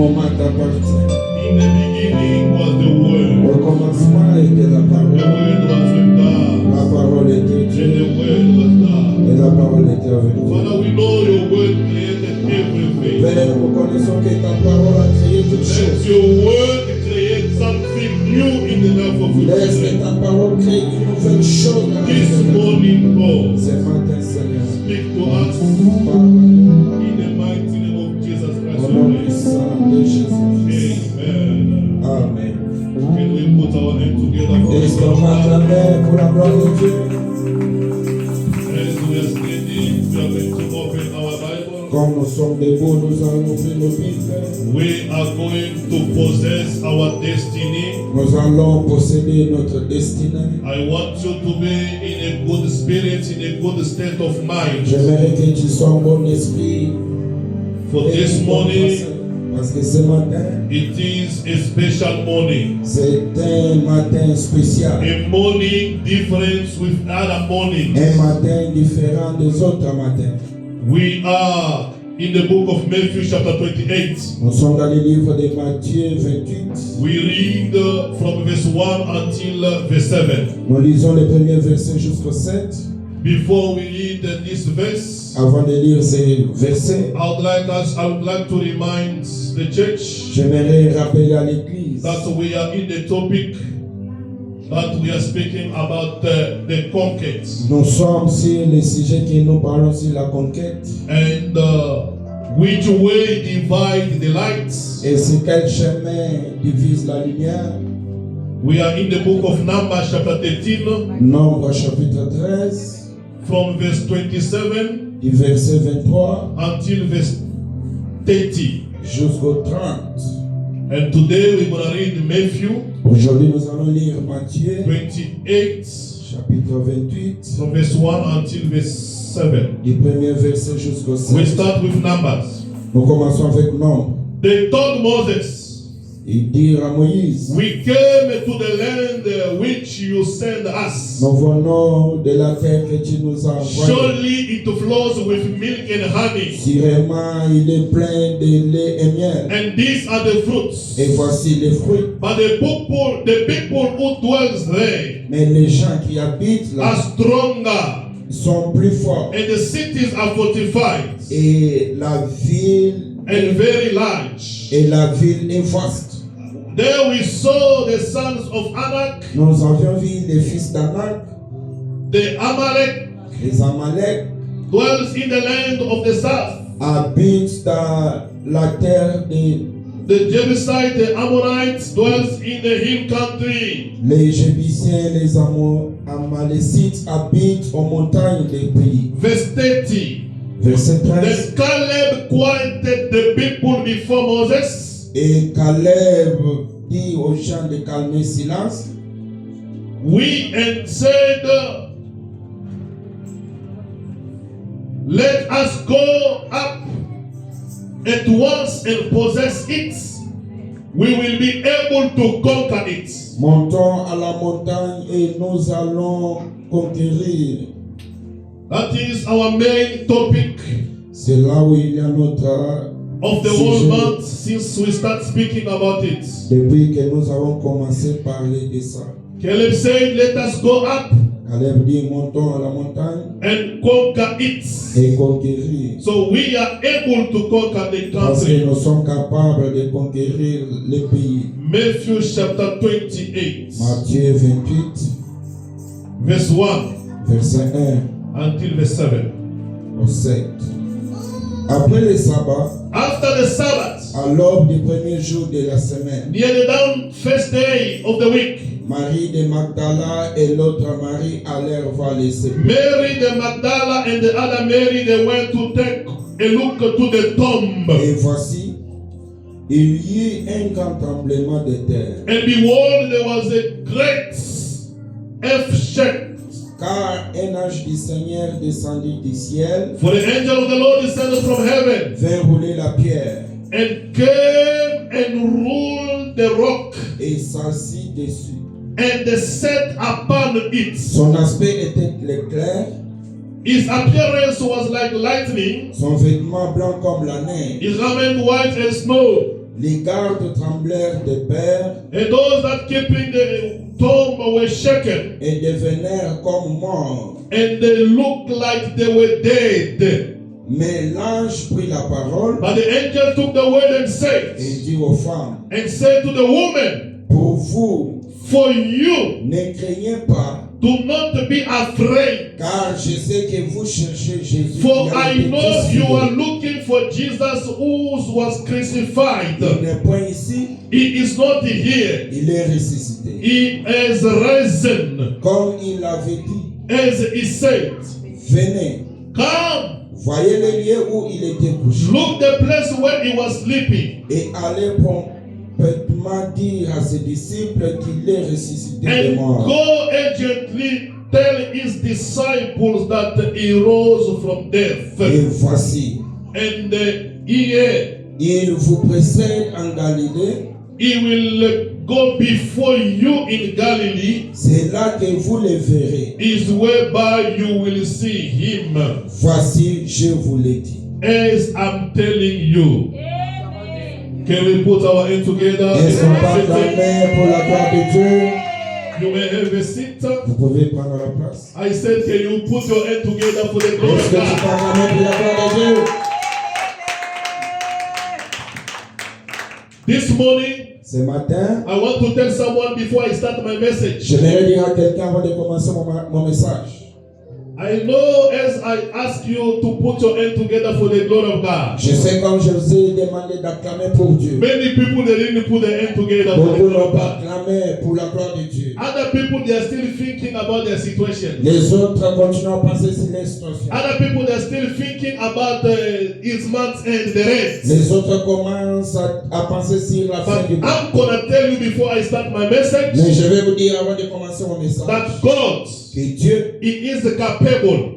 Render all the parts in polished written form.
moment t'appartient. In the beginning was the Word. Au commencement était la The parole. Word was with God. La parole était And the Dieu. Word was God. Et la parole était avec nous. Father, we know your Word created everything. Père, nous connaissons que ta parole a créé toutes Let choses. your Word create something new in the life of your Laisse que children. ta parole crée une nouvelle chose dans la vie This de ta morning, Lord, Ce matin, Seigneur, speak to us parle-nous in the mighty name of Jesus Christ. au nom puissant de Jésus-Christ. Amen. Amen. Can we put our hands together for Est-ce the qu'on Lord? m'acclame pour la gloire de Dieu? As we are standing, we are going to open our Bible. Comme nous sommes debout, nous allons ouvrir nos Bibles. We are going to possess our destiny. Nous allons posséder notre destinée. I want you to be in a good spirit, in a good state of mind. J'aimerais que tu sois en bon esprit. For Et this en bon morning, pensée. Parce que ce matin, it is a special morning. c'est un matin spécial. A morning different with other mornings. Un matin différent des autres matins. We are in the book of Matthew chapter 28. Nous sommes dans le livre de Matthieu 28. We read from verse 1 until verse 7. Nous lisons les premiers versets jusqu'au 7. Before we read this verse, Avant de lire ces versets, I would like to remind the church j'aimerais rappeler à l'Église that we are in the topic that we are speaking about the conquest. nous sommes sur le sujet que nous parlons sur la conquête. And which way divide the lights? Et c'est quel chemin divise la lumière? We are in the book of Numbers chapter 13 Nombre chapitre 13, from verse 27 du verset 23 until verse 30. jusqu'au 30. And today we're going to read Matthew Aujourd'hui, nous allons lire Matthieu 28 chapitre 28, from verse 1 until verse 7. du premier verset jusqu'au We 7. start with Numbers. Nous commençons avec Nombre. They told Moses, Ils dirent à Moïse, we came to the land which you sent us. nous venons de la terre que tu nous as envoyée. Surely it flows with milk and honey. Sûrement, il est plein de lait et miel. And these are the fruits. Et voici les fruits. But the people who dwells there Mais les gens qui habitent là are stronger. sont plus forts. And the cities are fortified Et la ville and very large. est vaste. There we saw the sons of Anak, Nous avions vu les fils d'Anak, the Amalek, les Amalek, dwells in the land of the south. habitent dans la terre de The Jebusites, the Ammonites, dwells in the hill country. les Jébusiens, les Amalécites habitent aux montagnes des pays. Verse 30. Verset 13. Then Caleb quieted the people before Moses. Et Caleb dit aux gens de calmer silence. We and said, let us go up at once and possess it. We will be able to conquer it. Montons à la montagne et nous allons conquérir. That is our main topic C'est là où il y a notre of the whole month since we start speaking about it. depuis que nous avons commencé à parler de ça. Caleb said, let us go up Caleb dit montons à la montagne and conquer it. et conquérir. So we are able to conquer the Parce que country. nous sommes capables de conquérir les pays. Matthew chapter 28, Matthieu 28, verse 1 verset 1 until verse 7. au 7. Après le sabbat, After the Sabbath, à l'aube du premier jour de la semaine, near the down first day of the week, Marie de Magdala et l'autre Marie allèrent voir les sépulcres. Mary the Magdala and the other Mary, they went to take a look to the tomb. Et voici, il y eut un grand tremblement de terre, And behold, there was a great earthquake. car un ange du Seigneur descendit du ciel, For the angel of the Lord descended from heaven vint rouler la pierre and came and ruled the rock et s'assit dessus. and sat upon it. Son aspect était clair, His appearance was like lightning, son vêtement blanc comme la neige, his garment white as snow. Les gardes tremblèrent de peur and those that keeping the tomb were shaken, et devinrent comme morts. and they looked like they were dead. Mais l'ange prit la parole But the angel took the word and et said dit aux femmes, to the woman, pour vous, for you, ne craignez pas, do not be afraid. car je sais que vous cherchez Jésus. For qui a I été know you crucifié. are looking for Jesus who was crucified. Il n'est point ici, He is not here. il est ressuscité. He is risen. Comme il l'avait dit, As he said, venez, come, voyez le lieu où il était couché look the place where he was sleeping, et allez promptement dire à ses disciples qu'il est ressuscité des and morts. go urgently tell his disciples that he rose from death. Et voici, And here il vous précède en Galilée, he will go before you in Galilee, c'est là que vous le verrez. is whereby you will see him, Voici, je vous l'ai dit. as I'm telling you. Can we put our hands together? Est-ce qu'on parle la main pour la gloire de Dieu? You may have a seat. Vous pouvez prendre la place. I said, can you put your hand together for the glory Est-ce of que tu God? parles la main pour la gloire de Dieu? This morning, Ce matin, I want to tell someone before I start my message. j'aimerais dire à quelqu'un avant de commencer mon message. I know as I ask you to put your hand together for the glory of God. Je sais comme je vous ai demandé d'acclamer pour Dieu. Many people, they didn't put their hand together for the Beaucoup glory n'ont of pas God. acclamé pour la gloire de Dieu. Other people, they are still thinking about their situation. Les autres continuent à penser sur les situations. Other people, they are still thinking about his month's end, the rent. Les autres commencent à penser sur la fin But du mois. I'm gonna tell you before I start my message Mais je vais vous dire avant de commencer mon message that God, que Dieu, He is capable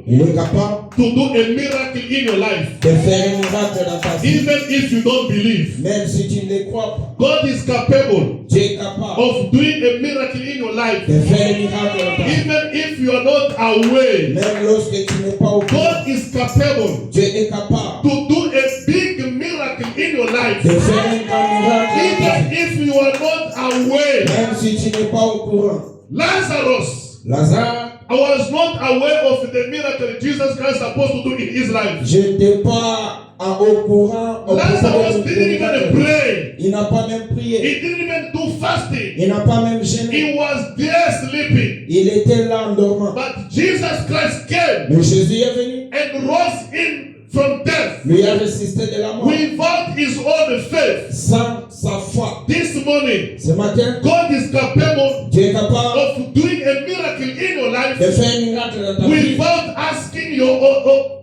il est capable to do a miracle in your life, de faire un miracle dans ta vie. even if you don't believe. Même si tu ne le crois pas, God is capable Dieu est capable of doing a miracle in your life, de faire un miracle dans ta vie. even if you are not aware. Même lorsque tu n'es pas au courant, God is capable Dieu est capable to do a big miracle in your life, de faire un grand miracle dans ta even vie. if you are not aware. Même si tu n'es pas au courant. Lazarus, Lazare, I was not aware of the miracle Jesus Christ supposed to do in his life. je n'étais pas au courant. Lazarus didn't even pray. Il n'a pas même prié. He didn't even do fasting. Il n'a pas même gêné. He was there sleeping. Il était là en dormant. But Jesus Christ came Mais Jésus est venu. and rose him from death Lui a résisté de la mort. without his own faith. Sans sa foi. This morning, Ce matin, God is capable Dieu est capable of doing a miracle in your life de faire un miracle dans ta vie. without asking your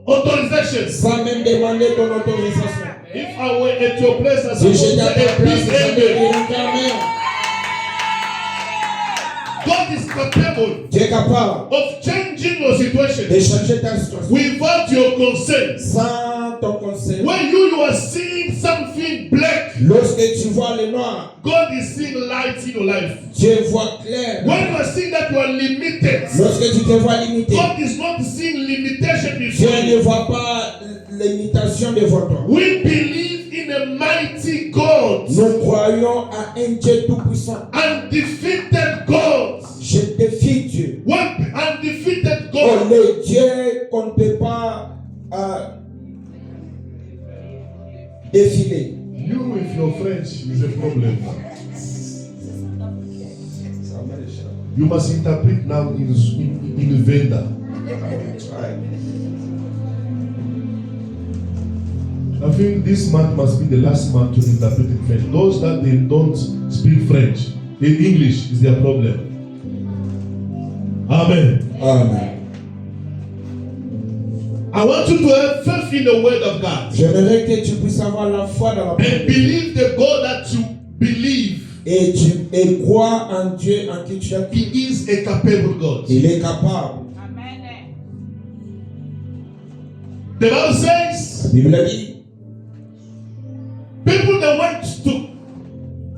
authorization. Sans même demander ton autorisation. If I were at your place, I Si would j'étais à ta say a place, big je vais amen. dire un amen. God is capable Dieu est capable of changing your situation de changer ta situation. without your consent. Sans ton conseil. When you are seeing something black, Lorsque tu vois le noir, God is seeing light in your life. Dieu voit clair. When you are seeing that you are limited, Lorsque tu te vois limité, God is not seeing limitation Dieu before ne you. voit pas l'imitation devant toi. We believe in a mighty God, Nous croyons à un Dieu tout-puissant. undefeated God, Je défie Dieu. undefeated Oh, God. le Dieu qu'on ne peut pas défiler. You with your French is a problem. You must interpret now in Venda. I think this month must be the last month to interpret in French. Those that they don't speak French, in English is their problem. Amen. Amen. I want you to have faith in the word of God J'aimerais que tu puisses avoir la foi dans la parole. and believe the God that you believe. Et crois en Dieu en qui tu as cru. He is a capable God. Il est capable. The Bible says, La Bible dit, people that went to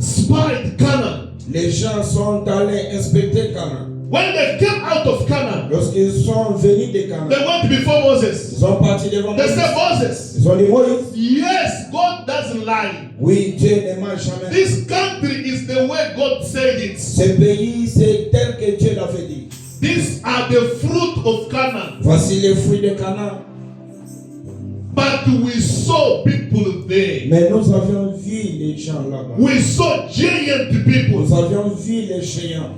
spy Canaan, les gens sont allés inspecter Canaan. When they came out of Canaan, Lorsqu'ils sont venus de they Canaan, went before Moses. ils sont partis devant They Moïse. said, Moses, Ils ont dit, Moïse, yes, God doesn't lie. oui, Dieu ne ment jamais. This country is the way God said it. Ce pays, c'est tel que Dieu l'avait dit. These are the fruit of Canaan. Voici les fruits de Canaan. But we saw people there. Mais nous avions vu les gens là-bas. We saw giant people. Nous avions vu les géants.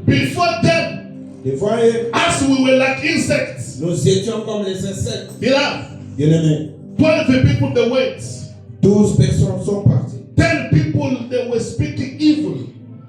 Before them, Devant eux, as we were like insects. nous étions comme les insectes. Beloved, Bien-aimés, 12 people they went. 12 personnes sont parties. 10 people they were speaking evil.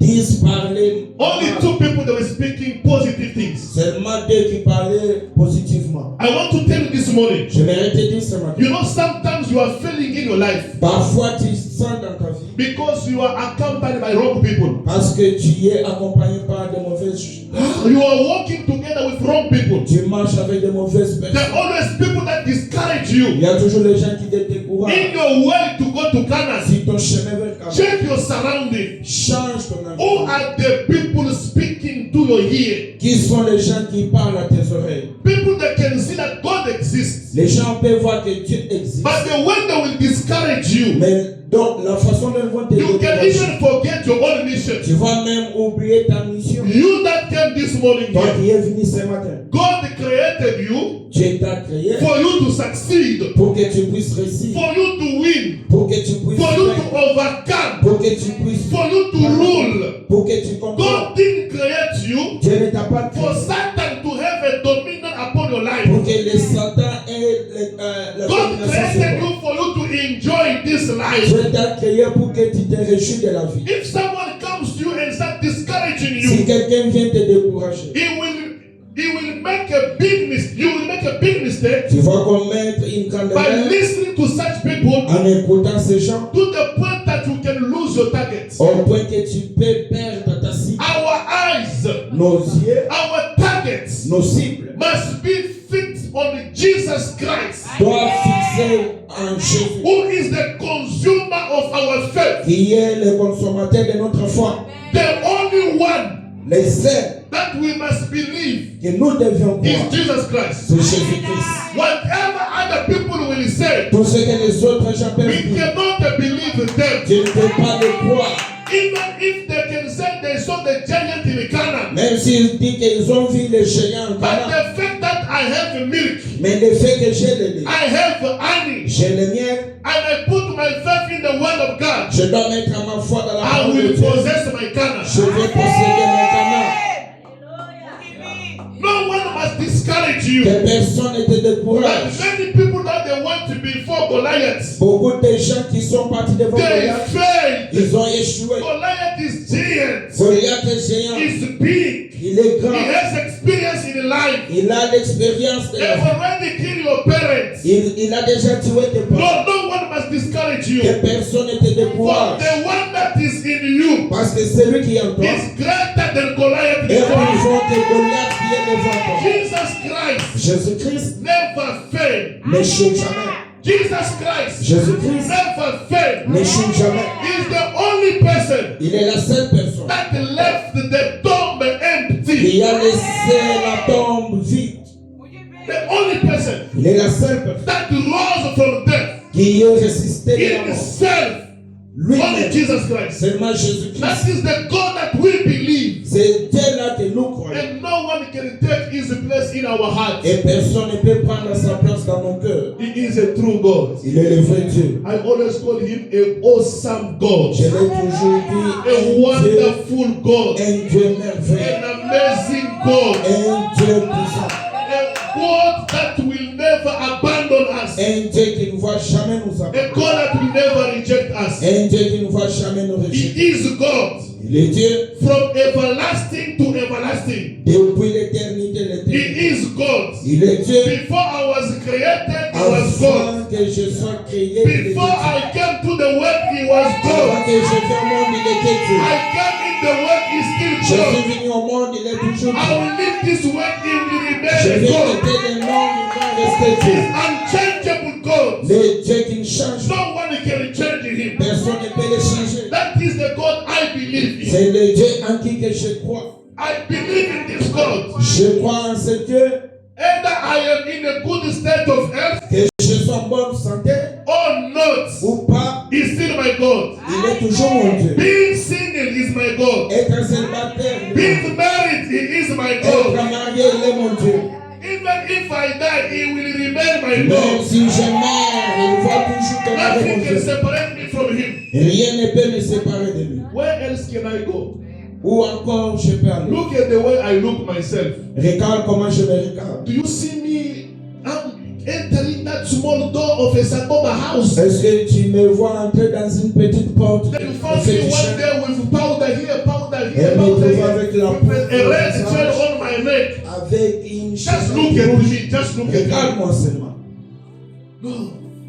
10 parlaient. Only 2 people they were speaking positive things. Seulement 2 qui parlaient positivement. I want to tell you this morning. Je vais te dire ce matin. You know, sometimes you are failing in your life Parfois, tu sens dans ta vie because you are accompanied by wrong people. parce que tu es accompagné par de mauvaises choses. You are walking together with wrong people. Tu marches avec de mauvaises There personnes. are always people that discourage Il you. y a toujours les gens qui te découragent. In your way to go to Canaan, Si ton chemin vers Canaan, check your surrounding. change ton Who environnement. are the people speaking to your ear? Qui sont les gens qui parlent à tes oreilles? People that can see that God exists. Les gens peuvent voir que Dieu existe. But the way they will discourage you, Mais donc, la façon dont ils vont te you can décourager, even forget your own mission. tu vas même oublier ta mission. You that came this morning Toi here, qui es venu ce matin, God created you Dieu t'a créé for you to succeed, pour que tu puisses réussir, for you to win, pour que tu puisses for you to vaincre, overcome, pour que tu puisses, for you to rule. pour que tu comprennes. God didn't create you Dieu ne t'a pas for créé Satan to have a dominion upon your life. pour que les Satan ait la God domination sur created toi. you for you to enjoy this life. Dieu t'a créé pour que tu te réjouis de la vie. If someone comes to you and starts discouraging Si you, quelqu'un vient te décourager, he will make a big mistake. You will make a big mistake tu vas commettre une grande by erreur listening to such people en écoutant ces gens to the point that you can lose your target. au point que tu peux perdre ta cible. Our eyes, Nos yeux, our targets nos cibles must be fixed on Jesus Christ, doivent fixer en Jésus, who is the consumer of our faith. qui est le consommateur de notre foi. The only one Les seuls that we must believe que nous devions is croire, Jesus Christ. c'est Jésus-Christ. Whatever other people will say, Tout ce que les autres gens peuvent we dire, cannot believe them. tu ne peux pas le croire. Even if they can say they saw the giant in Canaan. Même s'ils disent qu'ils ont vu les géants en But Canaan, the fact that I have milk, mais le fait que j'ai le lait, I have honey, j'ai le miel, and I put my faith in the word of God, je dois mettre ma foi dans la I parole de will Dieu. possess my Canaan. Je vais posséder mon Canaan. No one must discourage you. Que personne ne te But décourage. many people that they want to be before Goliath, Beaucoup de gens qui sont partis devant they Goliath, failed. ils ont échoué. Goliath is giant. Goliath est géant, He's big. il est He grand, has experience in life. il a l'expérience de They've la vie. already killed your parents. Il a déjà tué tes parents. No one must discourage you. Que personne ne te For décourage. the one that is in you Parce que celui qui est en toi is greater than Goliath est plus before you. fort que Goliath qui est devant toi. Jesus Christ Jésus-Christ never failed. n'échoue jamais. Jesus Christ Jésus-Christ never failed. n'échoue jamais. He's the only person Il est la seule personne that left the tomb empty. qui a laissé la tombe vide. The only person Il est la seule personne that rose from death qui est résisté de la mort. himself. Only Lui-même, Jesus Christ. seulement Jésus-Christ. That is the God that we believe. C'est Dieu-là que nous croyons. And no one can take his place in our hearts. Et personne ne peut prendre sa place dans nos cœurs. He is a true God. Il est le vrai Dieu. I always call him an awesome God. Je l'ai toujours dit, A un wonderful God. Dieu merveilleux, An amazing God. un Dieu puissant, A God that will never abandon us. un Dieu qui ne va jamais nous A abandonner, God that will never reject us. un Dieu qui ne va jamais nous He rejeter. is God. Il est Dieu From everlasting to everlasting. depuis l'éternité, He l'éternité. is God. Il est Dieu Before I was created, He was God. avant que je sois créé. Il était Dieu. Before I came to the world, He was Avant God. que je vienne au monde, il était Dieu. I came in the world, He's Je still God. suis venu au monde, il est toujours I Dieu. will leave this world, He will Je remain vais God. quitter le monde, il va rester Dieu. He's unchangeable God. Le Dieu qui ne change pas. No one can change Him. Personne ne peut le changer. That is the God I I believe in. C'est le Dieu en qui que je crois. I believe in this God. Je crois en ce Dieu. Either I am in a good state of health Que je sois en bonne santé or not, ou pas, He's still my God. il est toujours mon Dieu. Being single is my God. Être célibataire, Being married, He is my être God. marié, il est mon Dieu. Even if I die, He will remain my Même God. si je meurs, il va toujours demeurer Nothing mon can Dieu. separate me from Him. Rien ne peut me séparer de lui. Where else can I go? Où encore je peux aller? Look at the way I look myself. Regarde comment je me regarde. Do you see me? I'm entering that small door of a Sangoma house. Est-ce que tu me vois entrer dans une petite porte Then you de found me one féticheur day with powder here, powder et here, me powder trouve here, avec la with a peau red chain on my neck. avec une Just chaîne look at rouge. me. Just look at me. Regarde-moi seulement. No,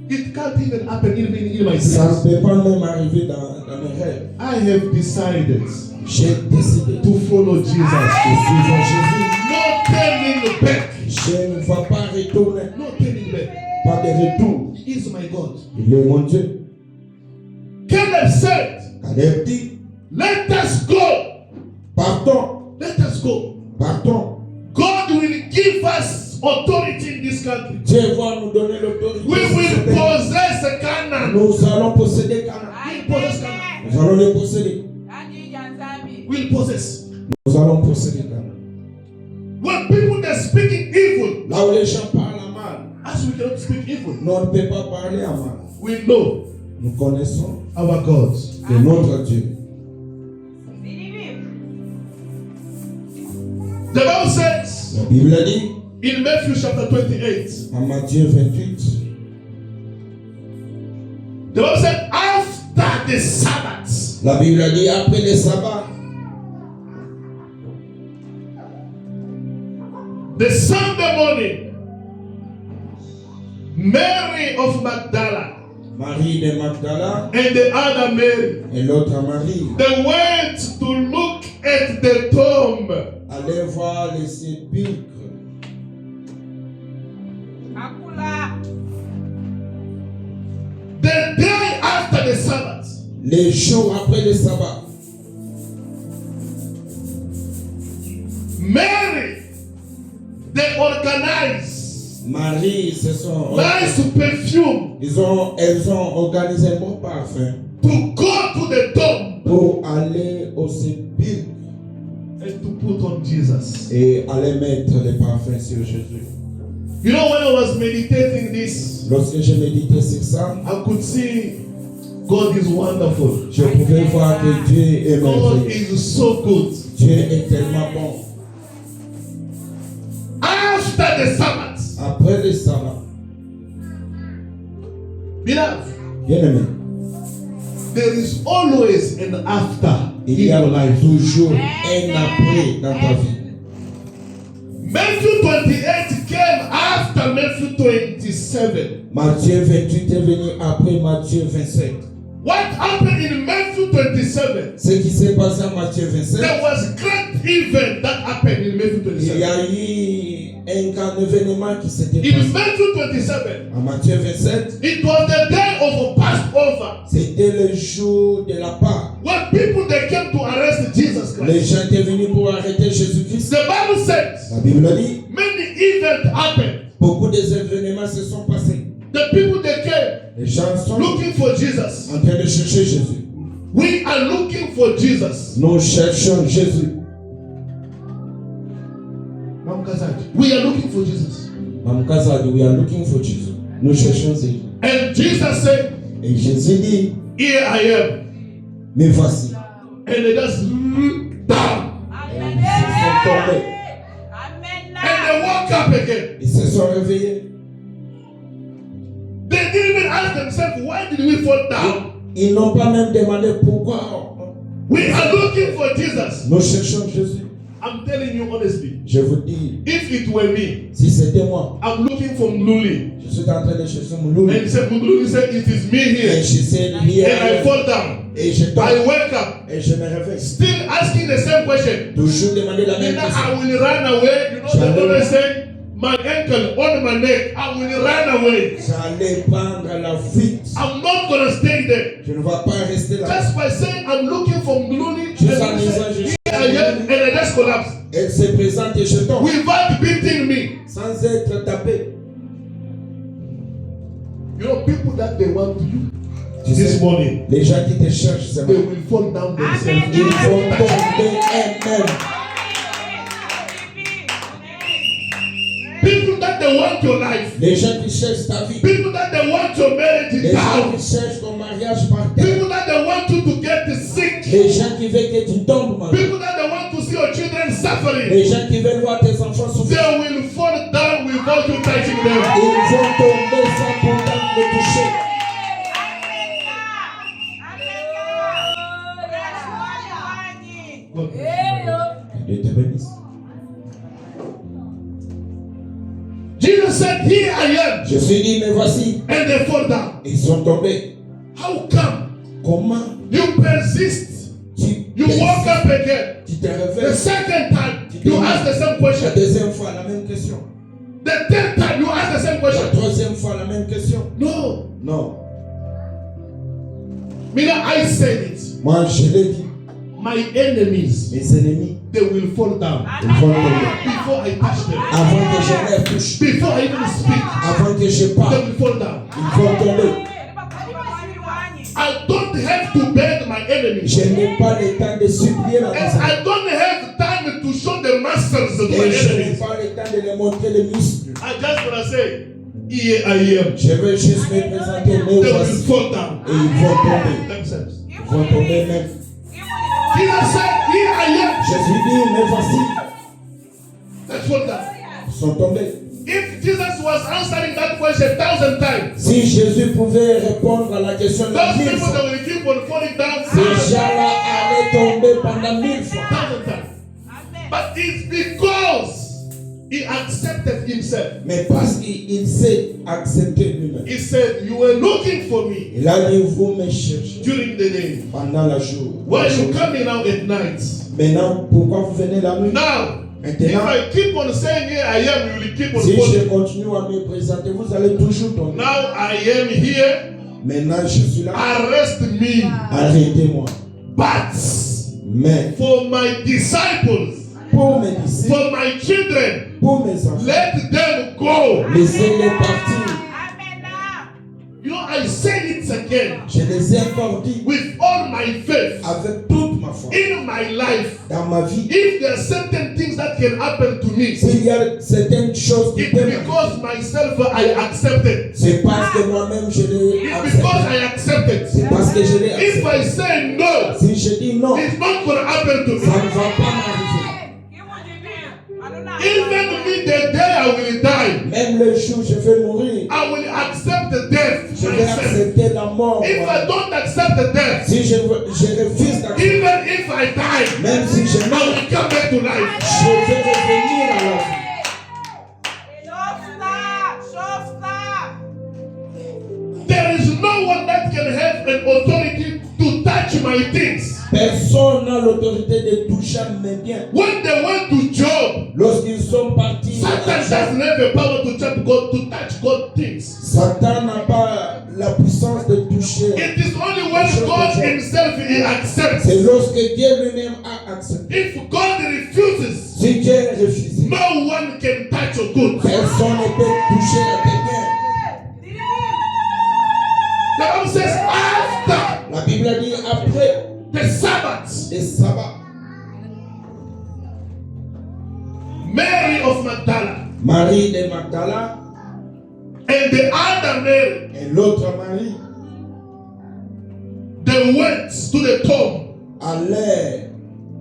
it can't even happen even in my Ça dreams. ne peut pas même arriver dans mes rêves. I have decided J'ai décidé de to follow Jesus. suivre Jésus. No turning back. Je ne vais pas retourner. No turning back. Pas de retour. He is my God. Il est mon Dieu. Caleb said, Caleb dit, let us go. partons, Let us go. partons. God will give us authority in this country. Dieu va nous donner l'autorité. We sur ce will pays. possess Canaan. Nous allons posséder Canaan. We will possess Canaan. Nous allons les posséder. We will possess. Nous allons posséder Canaan. When people are speaking evil, Là où les gens parlent à mal, as we cannot speak evil, nous ne peut pas parler à mal. we know Nous connaissons our God. que notre Dieu. The Bible says La Bible dit in Matthew chapter 28, en Matthieu 28, the Bible said after the Sabbath, la Bible dit après le sabbat, the Sunday morning, Mary of Magdala Marie de Magdala and the other Mary, et l'autre Marie they went to look at the tomb. allaient voir les sépulcres. The day after the Sabbath, Les jours après le sabbat, Mary, they organized Marie se sont nice perfume elles ont organisé un bon parfum to go to the tomb pour aller au sépulcre and to put on Jesus. et aller mettre le parfum sur Jésus. You know, when I was meditating this, Lorsque je méditais sur ça, I could see God is wonderful. je pouvais voir que Dieu est God merveilleux. is so good. Dieu est tellement bon. After the Sabbath, Après le sabbat, beloved, bien aimé, there is always an after in il y a your life. toujours un après dans ta vie. Matthew 28 came after Matthew 27. Matthieu 28 est venu après Matthieu 27. What happened in Matthew 27? Ce qui s'est passé en Matthieu 27, There was a great event that happened in Matthew il y 27. a eu un grand événement qui s'était In passé. Matthew 27, En Matthieu 27, it was the day of Passover. c'était le jour de la Pâque. When people they came to arrest Jesus Les Christ. gens étaient venus pour arrêter Jésus-Christ. The Bible says La Bible dit, many events happened. beaucoup des événements se sont passés. The people they came Les gens sont looking for Jesus. en train de chercher Jésus. We are looking for Jesus. Nous cherchons Jésus. We are looking for Jesus. Mamkazadi, we are looking for Jesus. Nous cherchons Jésus. And Jesus said, Et Jésus dit, here I am. me voici. And they just looked down. Et ils se sont tombés. And they woke up again. Ils se sont réveillés. They didn't even ask themselves, why did we fall down? Ils n'ont pas même demandé pourquoi. We are looking for Jesus. Nous cherchons Jésus. I'm telling you honestly, Je vous dis, if it were me, si c'était moi, I'm looking for Mluli. je suis en train de chercher mon loup. And Mluli said, it is me Et here. je sais And I hier. fall down. Et je I tombe. wake up. Et je me réveille. Still asking the same question. Toujours demander la même Then question. I will run away. You know the Lord say, my ankle on my neck, I will run away. J'allais prendre la fuite. I'm not going to stay there. Je ne vais pas rester là. Just by saying I'm looking for glory, Juste en disant je suis and I just collapse. Elle se présente et je tombe. Without beating me. Sans être tapé. You know, people that they want you Tu this sais, morning, les gens qui te cherchent, c'est they vrai. will fall down themselves. Ils vont tomber eux-mêmes. People that they want your life. Les gens qui cherchent ta vie. People that they want your marriage Les gens down. qui cherchent ton mariage par terre. People that they want you to get sick. Les gens qui veulent que tu tombes malade. People that they want to see your children suffering. Les gens qui veulent voir tes enfants souffrir. They will fall down without you touching them. Ils vont tomber sans pourtant les toucher. Dieu te bénisse. Jesus said, "Here I am," Je suis dit, mais voici, and they fall down. ils sont tombés. How come Comment you persist? tu You woke up again. Tu te The réveilles. second time, you ask the same La question. deuxième fois, la même question. The third time, you ask the same La question. troisième fois, la même question. No. Non. Me, I said it. Moi, je l'ai dit. My enemies, Mes ennemis, they will fall down ils vont tomber. before I touch them. Avant que je les touche, Before I even speak, avant que je they parle, will fall down. ils vont tomber. I don't have to beg my enemies. Je n'ai pas le temps de supplier la And personne. I don't have time to show the muscles to my Et je n'ai enemies. pas le temps de les montrer les muscles. I just want to say, here I am. Je veux juste me présenter, They mais will voici. fall down Et ils vont tomber. themselves. Ils vont tomber même. Jesus said, here I am. Jésus dit, mais voici. They fall down. Ils sont tombés. If Jesus was answering that question 1,000 times, Si Jésus pouvait répondre à la question de those 1000 people fois, that will keep on falling down ces gens-là allaient tomber pendant 1000 fois. 1,000 times. But it's because he accepted himself. Mais parce qu'il s'est accepté lui-même. He said, you were looking for me Il a dit, vous me cherchez during the day. pendant la jour. Why are you coming now at night? Maintenant, pourquoi vous venez la nuit? Now, if Maintenant, I keep on saying here I am, you will keep on si je falling. continue à me présenter, vous allez toujours tomber. Now I am here. Maintenant, je suis là. Arrest me. Arrêtez-moi. But Mais for my disciples, pour mes disciples, for my children, pour mes enfants, let them go. laissez-les partir. You know, I said it again Je les ai encore dit with all my faith avec toute ma foi in my life. dans ma vie. If there are certain things that can happen to me, S'il y a certaines choses qui it's peuvent because myself I accepted. c'est parce que moi-même je l'ai It's because accepté. I accepted. C'est parce que je l'ai If I accepté. say no, Si je dis non, it's not going to happen to ça me. ne va pas m'arriver. Even me the day I will die, Même le jour où je vais mourir, I will accept the death je vais myself. accepter la mort. If I don't accept the death, Si je refuse d'accepter, even if I die, même si je I meurs, will come back to life. je vais revenir à la vie. There is no one that can have an authority to touch my things. Personne n'a l'autorité de toucher mes biens. When they went to Job, Lorsqu'ils sont partis, Satan doesn't have the power to touch God things. Satan n'a pas la puissance de toucher. It is only when God himself he accepts. C'est lorsque Dieu lui-même a accepté. If God refuses, Si Dieu refuse, no one can touch your goods. personne ne peut toucher à tes biens. The Bible says after La Bible a dit après the Sabbath, les sabbats, Mary of Magdala Marie de Magdala and the other Mary, et l'autre Marie they went to the tomb allaient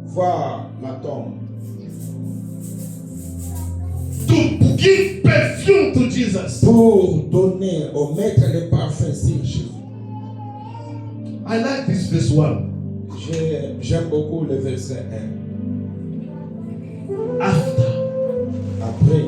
voir la tombe to give perfume to Jesus. pour donner au maître le parfum sur Jésus. I like this verse 1. J'aime beaucoup le verset 1. After, Après,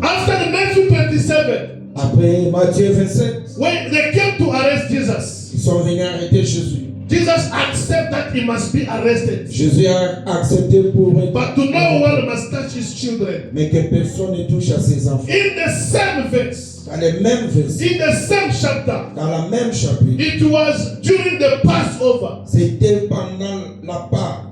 after the Matthew 27, après Matthieu 27, when they came to arrest Jesus, ils sont venus arrêter Jésus. Jesus accepted that he must be arrested. Jésus a accepté pour être. But to no one must touch his children. Mais que personne ne touche à ses enfants. In the same verse, Dans les mêmes versets, in the same chapter, dans la même chapitre, it was during the Passover. c'était pendant la Pâque.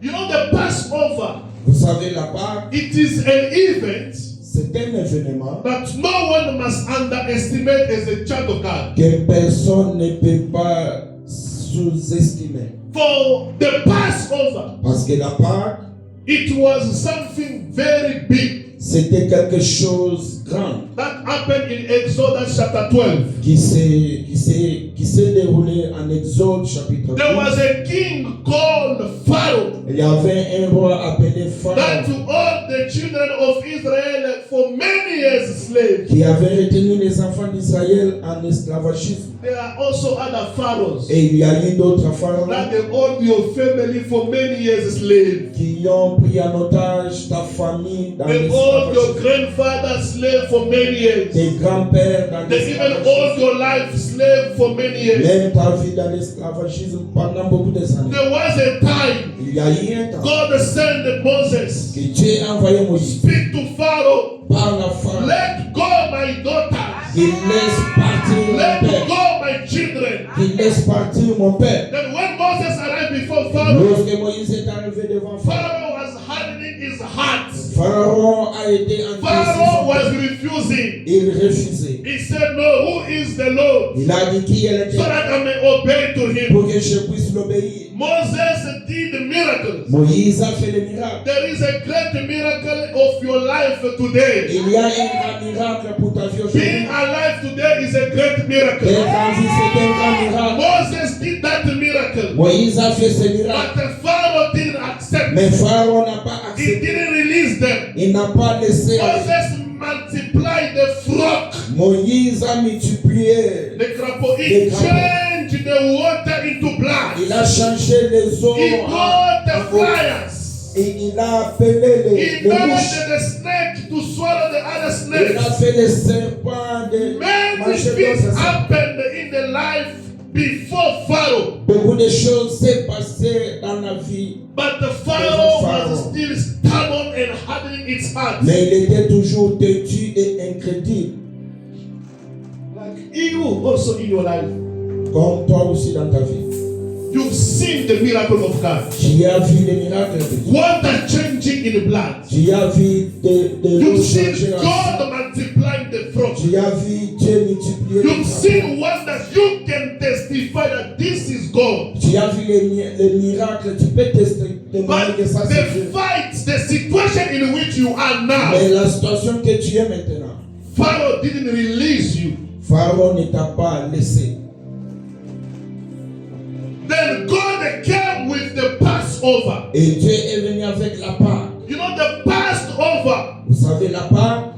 You know, the Passover, Vous savez, la Pâque, it is an event c'est un événement that no one must underestimate as a child of God. que personne ne peut pas sous-estimer. For the Passover, Parce que la Pâque, it was something very big c'était quelque chose de grand that happened in Exodus chapter 12. qui s'est déroulé en Exode chapitre 12. There was a king called Pharaoh Il y avait un roi appelé that Pharaon to all the children of Israel for many years slaves. qui avait retenu les enfants d'Israël en esclavagisme. There are also other pharaohs Et il y a eu d'autres pharaons that they hold your family for many years slaves. qui ont pris en otage ta famille dans They hold your l'esclavagisme. grandfather slave for many years. Tes grands-pères dans They even hold l'esclavagisme. your life slave for many years. Même ta vie dans l'esclavagisme pendant beaucoup de années. There was a time Il y a eu un temps God sent Moses, que Dieu a envoyé Moïse speak to Pharaoh, par la femme. let go my daughters, Il laisse partir mon let père. go my children. Il laisse partir mon père. Then when Moses arrived before Pharaoh, Lorsque Moïse est arrivé devant Pharaon, Pharaoh was hardening his heart. Pharaon a été Pharaoh was endurci. refusing. Il refusait. He said, no, who is the Lord? Il a dit qui elle So était that I may obey to him. pour que je puisse l'obéir. Moses did miracles. Moïse a fait le miracle. There is a great miracle of your life today. Il y a un grand miracle pour ta vie Being aujourd'hui. alive today is a great miracle. Être en vie, c'est un grand miracle. Moses did that miracle. Moïse a fait ce miracle. But the Pharaoh didn't accept. Mais Pharaon n'a pas He accepté. didn't release them. Il n'a pas laissé. Moses multiplied the flock. Moïse a multiplié. The crapaud. He changed the water into blood. Il a changé les eaux He got the en eau. flyers. Et il a appelé He les made mouches. the snake to swallow the other Il a snakes. fait les serpents de Many manger things d'autres serpents. happened in the life before Pharaoh. Beaucoup de choses s'est passé dans la vie. But the Pharaoh was still stubborn and hardening its heart. Mais il était toujours têtu et incrédule. Like you also in your life. Comme toi aussi dans ta vie. You've seen the miracle of God. Tu as vu les miracles de Dieu. Water changing in blood. Tu as vu de l'eau You've seen changer en sang. God multiplying the fruit. Tu as vu Dieu multiplier les You've seen wonders. You can testify that this is God. Tu as vu les miracles. Tu peux témoigner But que ça c'est Dieu. the fight, the situation in which you are now, Mais la situation que tu es maintenant, Pharaoh didn't release you. Pharaon ne t'a pas laissé. Then God came with the Passover. Et Dieu est venu avec la Pâque. You know the Passover. Vous savez la Pâque?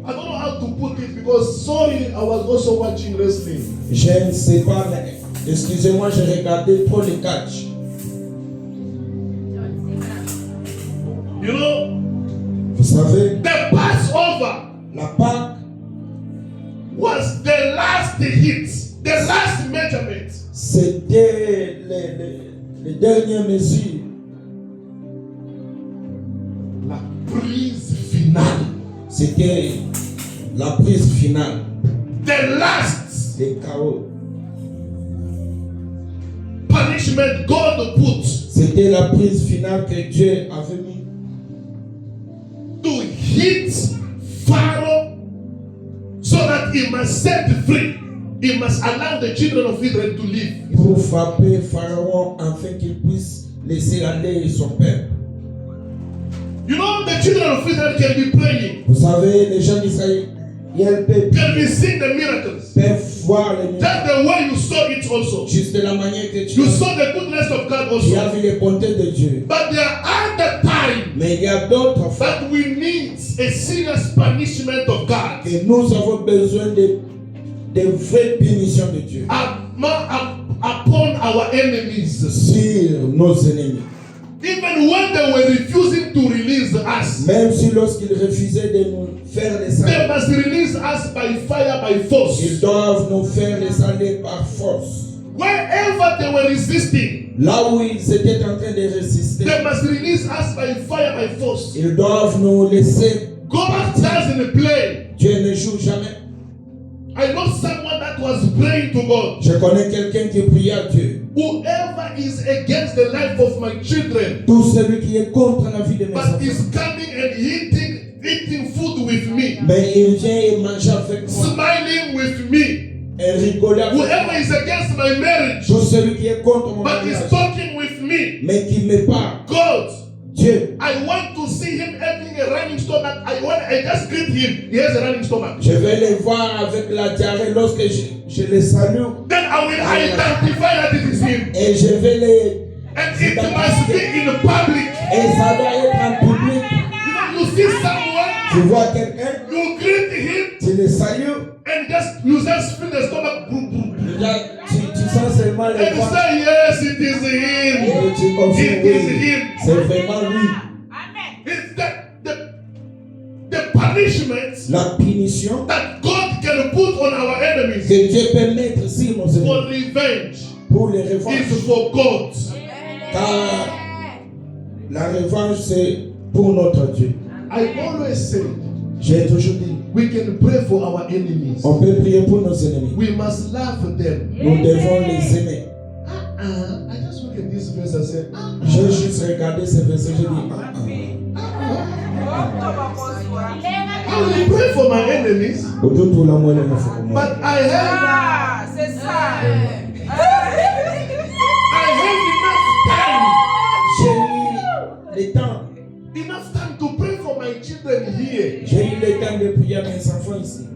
I don't know how to put it because sorry, I was also watching wrestling. Je ne sais pas, mais excusez-moi, j'ai regardé trop les catch. You know, Vous savez, the Passover la Pâque, was the last hit, the last measurement. c'était les dernières mesures. La prise finale. C'était la prise finale. The last Les chaos. punishment God put C'était la prise finale que Dieu avait mis to hit Pharaoh so that he must set free. He must allow the children of Israel to live. pour frapper Pharaon afin qu'il puisse laisser aller son peuple. You know, the children of Israel can be praying, Vous savez, les gens d'Israël, ils peuvent can be seeing the miracles. voir les miracles. That's the way you saw it also. Juste de la manière que tu You as, saw the goodness of God tu as also. vu les bontés de Dieu. But there are other times Mais il y a d'autres fois that we need a serious punishment of God que nous avons besoin de vraies punitions de Dieu upon our enemies. sur nos ennemis. Even when they were refusing to release us, Même si lorsqu'ils refusaient de nous faire les they salles, must release us by fire, by force. ils doivent nous faire les salles par force. Wherever they were resisting, là où ils étaient en train de résister, they must release us by fire, by force. ils doivent nous laisser. God doesn't play. Dieu ne joue jamais. I know someone that was praying to God. Je connais quelqu'un qui prie à Dieu. Whoever is against the life of my children, Tout celui qui est contre la vie de mes but enfants, is coming and eating food with me, mais il vient et mange avec moi, smiling with me. et rigole avec moi. Whoever is against my marriage, Tout celui qui est contre mon but is mariage, talking with me, mais qui me parle, God, Dieu, I want to see him having a running stomach. When I just greet him, he has a running stomach. je vais les voir avec la diarrhée lorsque je les salue, Then I will identify that it is him. et je vais les... And it must be in public. Et ça doit être en public. You see someone, Tu vois quelqu'un, you greet him, tu le salues, and you just feel the stomach. Boom, boom. tu sens seulement les And you voix, say, yes, it is him. et tu confirmes, It is oui, him. c'est vraiment lui. It's the punishment La punition that God can put on our enemies que Dieu peut mettre sur nos for ennemis revenge pour les revanches. is for God. Car la revanche, c'est pour notre Dieu. I always say, J'ai toujours dit, we can pray for our enemies. on peut prier pour nos ennemis. We must love them. Nous devons les aimer. I just look at this verse and say, J'ai juste regardé ce verset, je dis, I will pray for my enemies, autour de la moelle, il faut pour moi. but I have J'ai eu le temps. enough time to pray for my children here. J'ai eu le temps de prier à mes enfants ici.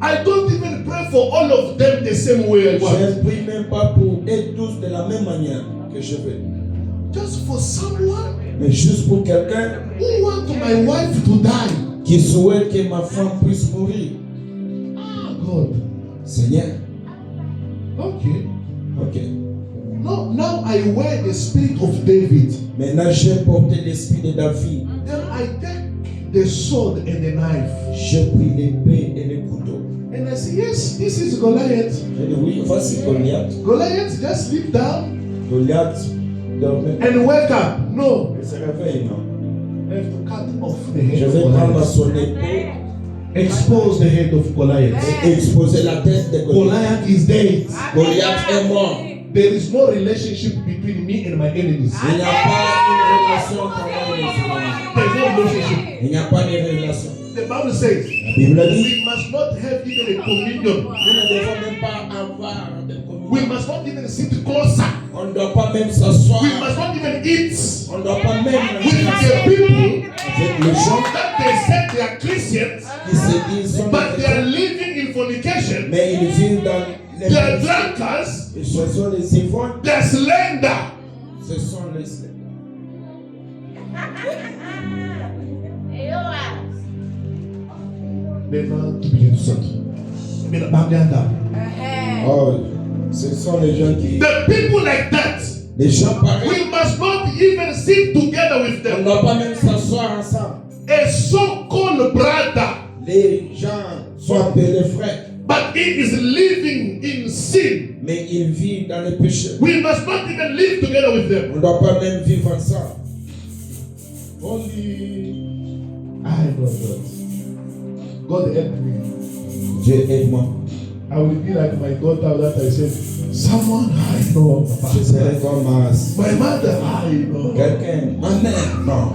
I don't even pray for all of them the same way I Je want. ne prie même pas pour eux tous de la même manière que je fais. Just for someone Mais juste pour quelqu'un who wants my wife to die. qui souhaite que ma femme puisse mourir. God. Seigneur, Okay. ok. No, now I wear the spirit of David. Maintenant, j'ai porté l'esprit de David. Then I take the sword and the knife. J'ai pris l'épée et le couteau. And I say, yes, this is Goliath. J'ai dit, oui, voici Goliath. Goliath, just sleep down Goliath dormait. and wake up. No. Il se réveille, non? I have to cut off the Je head vais of prendre Goliath. son épée Expose the head of Goliath. et exposer la tête de Goliath. Goliath is dead. Goliath est mort. There is no relationship between me and my enemies. Il n'y a pas une relation entre moi et mes ennemis. There is no relationship. Il n'y a pas de relation. The Bible says La Bible dit, we must not have even a communion. nous ne devons même pas avoir de We communion. must not even sit closer. On ne doit pas même s'asseoir. We must not even eat On ne doit pas même with the people avec les gens that they said they are Christians, qui se disent sont but they chrétiens, are living in fornication. mais ils vivent dans les They are drunkards. Et ce sont les ivrognes, They are slender. ce sont les Maintenant, tu begin to sort. Maintenant, Bagdad. Oh, ce sont les gens qui... The people like that, Les gens pareils. we must not even sit together with On ne them. doit pas même s'asseoir ensemble. A so-called brother, Les gens sont appelés frères, but he is living in sin. mais ils vivent dans le péché. We must not even live together with them. On ne doit pas même vivre ensemble. Only I know God. God help me. Dieu aide-moi. I will be like my daughter that I said, someone I know. Je serai comme My mother I know. quelqu'un. Ma mère, non.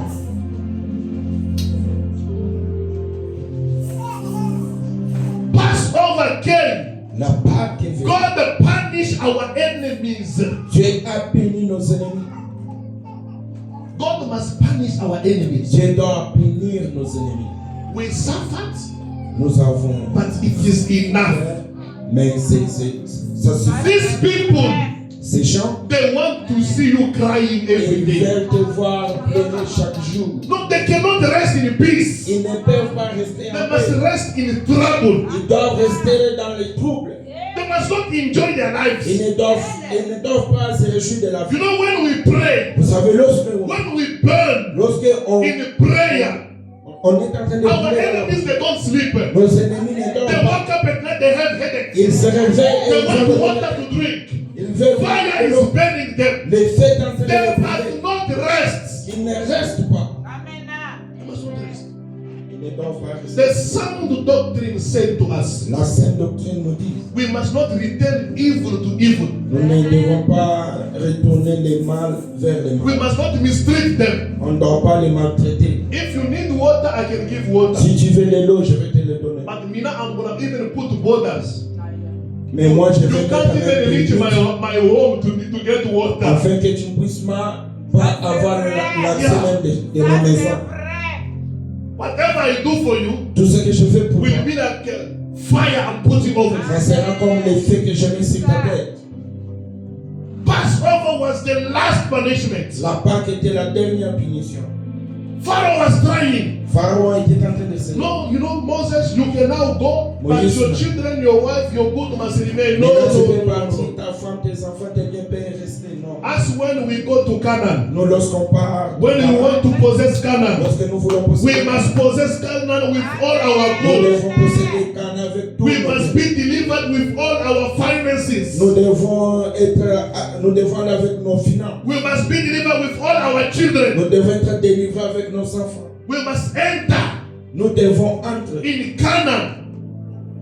Passover came. La Pâque est venue. God punished our enemies. Dieu a puni nos ennemis. God must punish our enemies. Dieu doit punir nos ennemis. We suffered, Nous avons... but it is enough. Mais ça suffit. These people, Ces gens, they want to see you crying every ils day. veulent te voir pleurer chaque jour. No, they cannot rest in peace. Ils ne peuvent pas rester They en must paix. rest in trouble. Ils doivent rester dans les troubles. They must not enjoy their lives. Ils ne doivent pas se réjouir de la vie. You know, when we pray, Vous savez, when we burn lorsque on in prayer, est en train de our prier, enemies, they don't sleep. nos ennemis ne They dorment pas. wake up at night, they have headaches. Ils se réveillent et They ils want veulent water to drink. ils veulent Fire is burning them. les feux sont en train They de must not rest. ils ne restent pas. They must not rest. Ils ne doivent pas rester. The sound doctrine said to us, La sainte doctrine nous dit, we must not return evil to evil. nous ne devons pas retourner les mal vers les We mal. must not mistreat them. On ne doit pas les maltraiter. If you need water, I can give water. Si tu veux de l'eau, je vais te le donner. But me now, I'm gonna even put borders. Mais moi, je vais You mettre can't even reach un my home to get water. afin que tu ne puisses pas avoir l'accès même de la maison. Whatever I do for you Tout ce que je fais pour will toi, be like fire I'm putting over ça you. sera comme l'effet que je mets sur ta tête. Passover was the last punishment. La Pâque était la dernière punition. Pharaoh was crying. Pharaon était en train de se No, you know, Moses, you can now go, but Moïse, your children, your wife, your good must remain. No, Maintenant, tu peux no, no, partir, no. ta femme, tes enfants, tes biens peuvent rester. Non. As when we go to Canaan, Nous, lorsqu'on part, when we want to possess Canaan, lorsque nous voulons we posséder, must possess Canaan with all our nous goods. devons posséder Canaan avec tout. We must be delivered with all our finances. Nous devons aller avec nos finances. We must be delivered with all our children. Nous devons être délivrés avec nos enfants. We must enter Nous devons entrer. in Canaan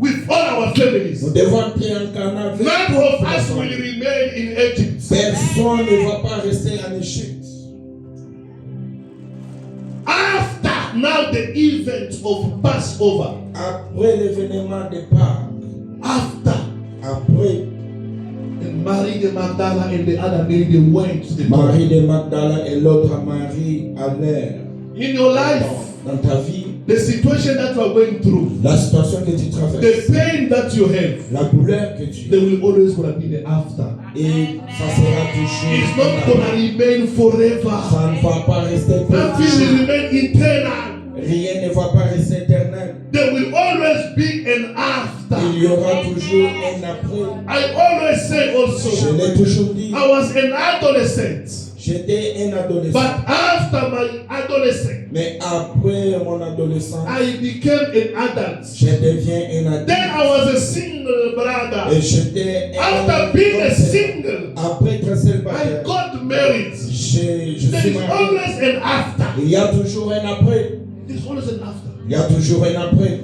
with all our families. Nous devons entrer en Canaan avec None tous of nos us enfants. will remain in Egypt. Personne ne va pas rester en Égypte. After now the event of Passover, Après l'événement de Pâques, après and Mary the Magdala and the other Mary they went to the Marie de Magdala et l'autre Marie allèrent In your life, dans ta vie, the situation that you are going through, la situation que tu the traverses, pain that you have, la douleur que tu there as, will always gonna be the after. et ça sera It's toujours. not gonna remain forever. Ça ne va pas rester pour Nothing will toujours. remain eternal. Rien ne va pas rester éternel. There will always be an after. Il y aura toujours un après. I always say Je also, l'ai toujours dit. I was an adolescent, J'étais un adolescent. but after my adolescence, Mais après mon adolescence, I became an adult. je deviens un Then I adulte. was a single brother. Et j'étais After being a single, Après être I célibataire, got married. je suis There is marié. always an after. Il y a toujours un après. There's always an after. Il y a toujours un après.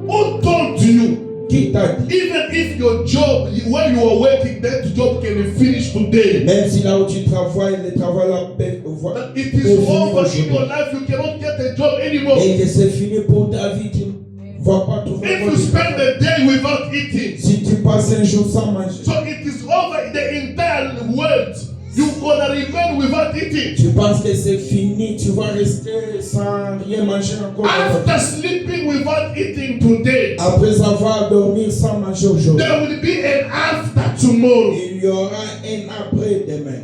Who told you? Qui t'a dit? Even if your job, where you are working, that job can be finished today. Même si là où tu travailles, le travail là That it is over in your life, you cannot get a job anymore. et que c'est fini pour ta vie, tu ne vas pas trouver If un you autre spend travail. the day without eating, Si tu passes un jour sans manger, so it is over the entire world. You're gonna remain without eating. tu penses que c'est fini, tu vas rester sans rien manger encore. After sleeping without eating today, Après avoir dormi sans manger aujourd'hui, there will be an after tomorrow. il y aura un après demain.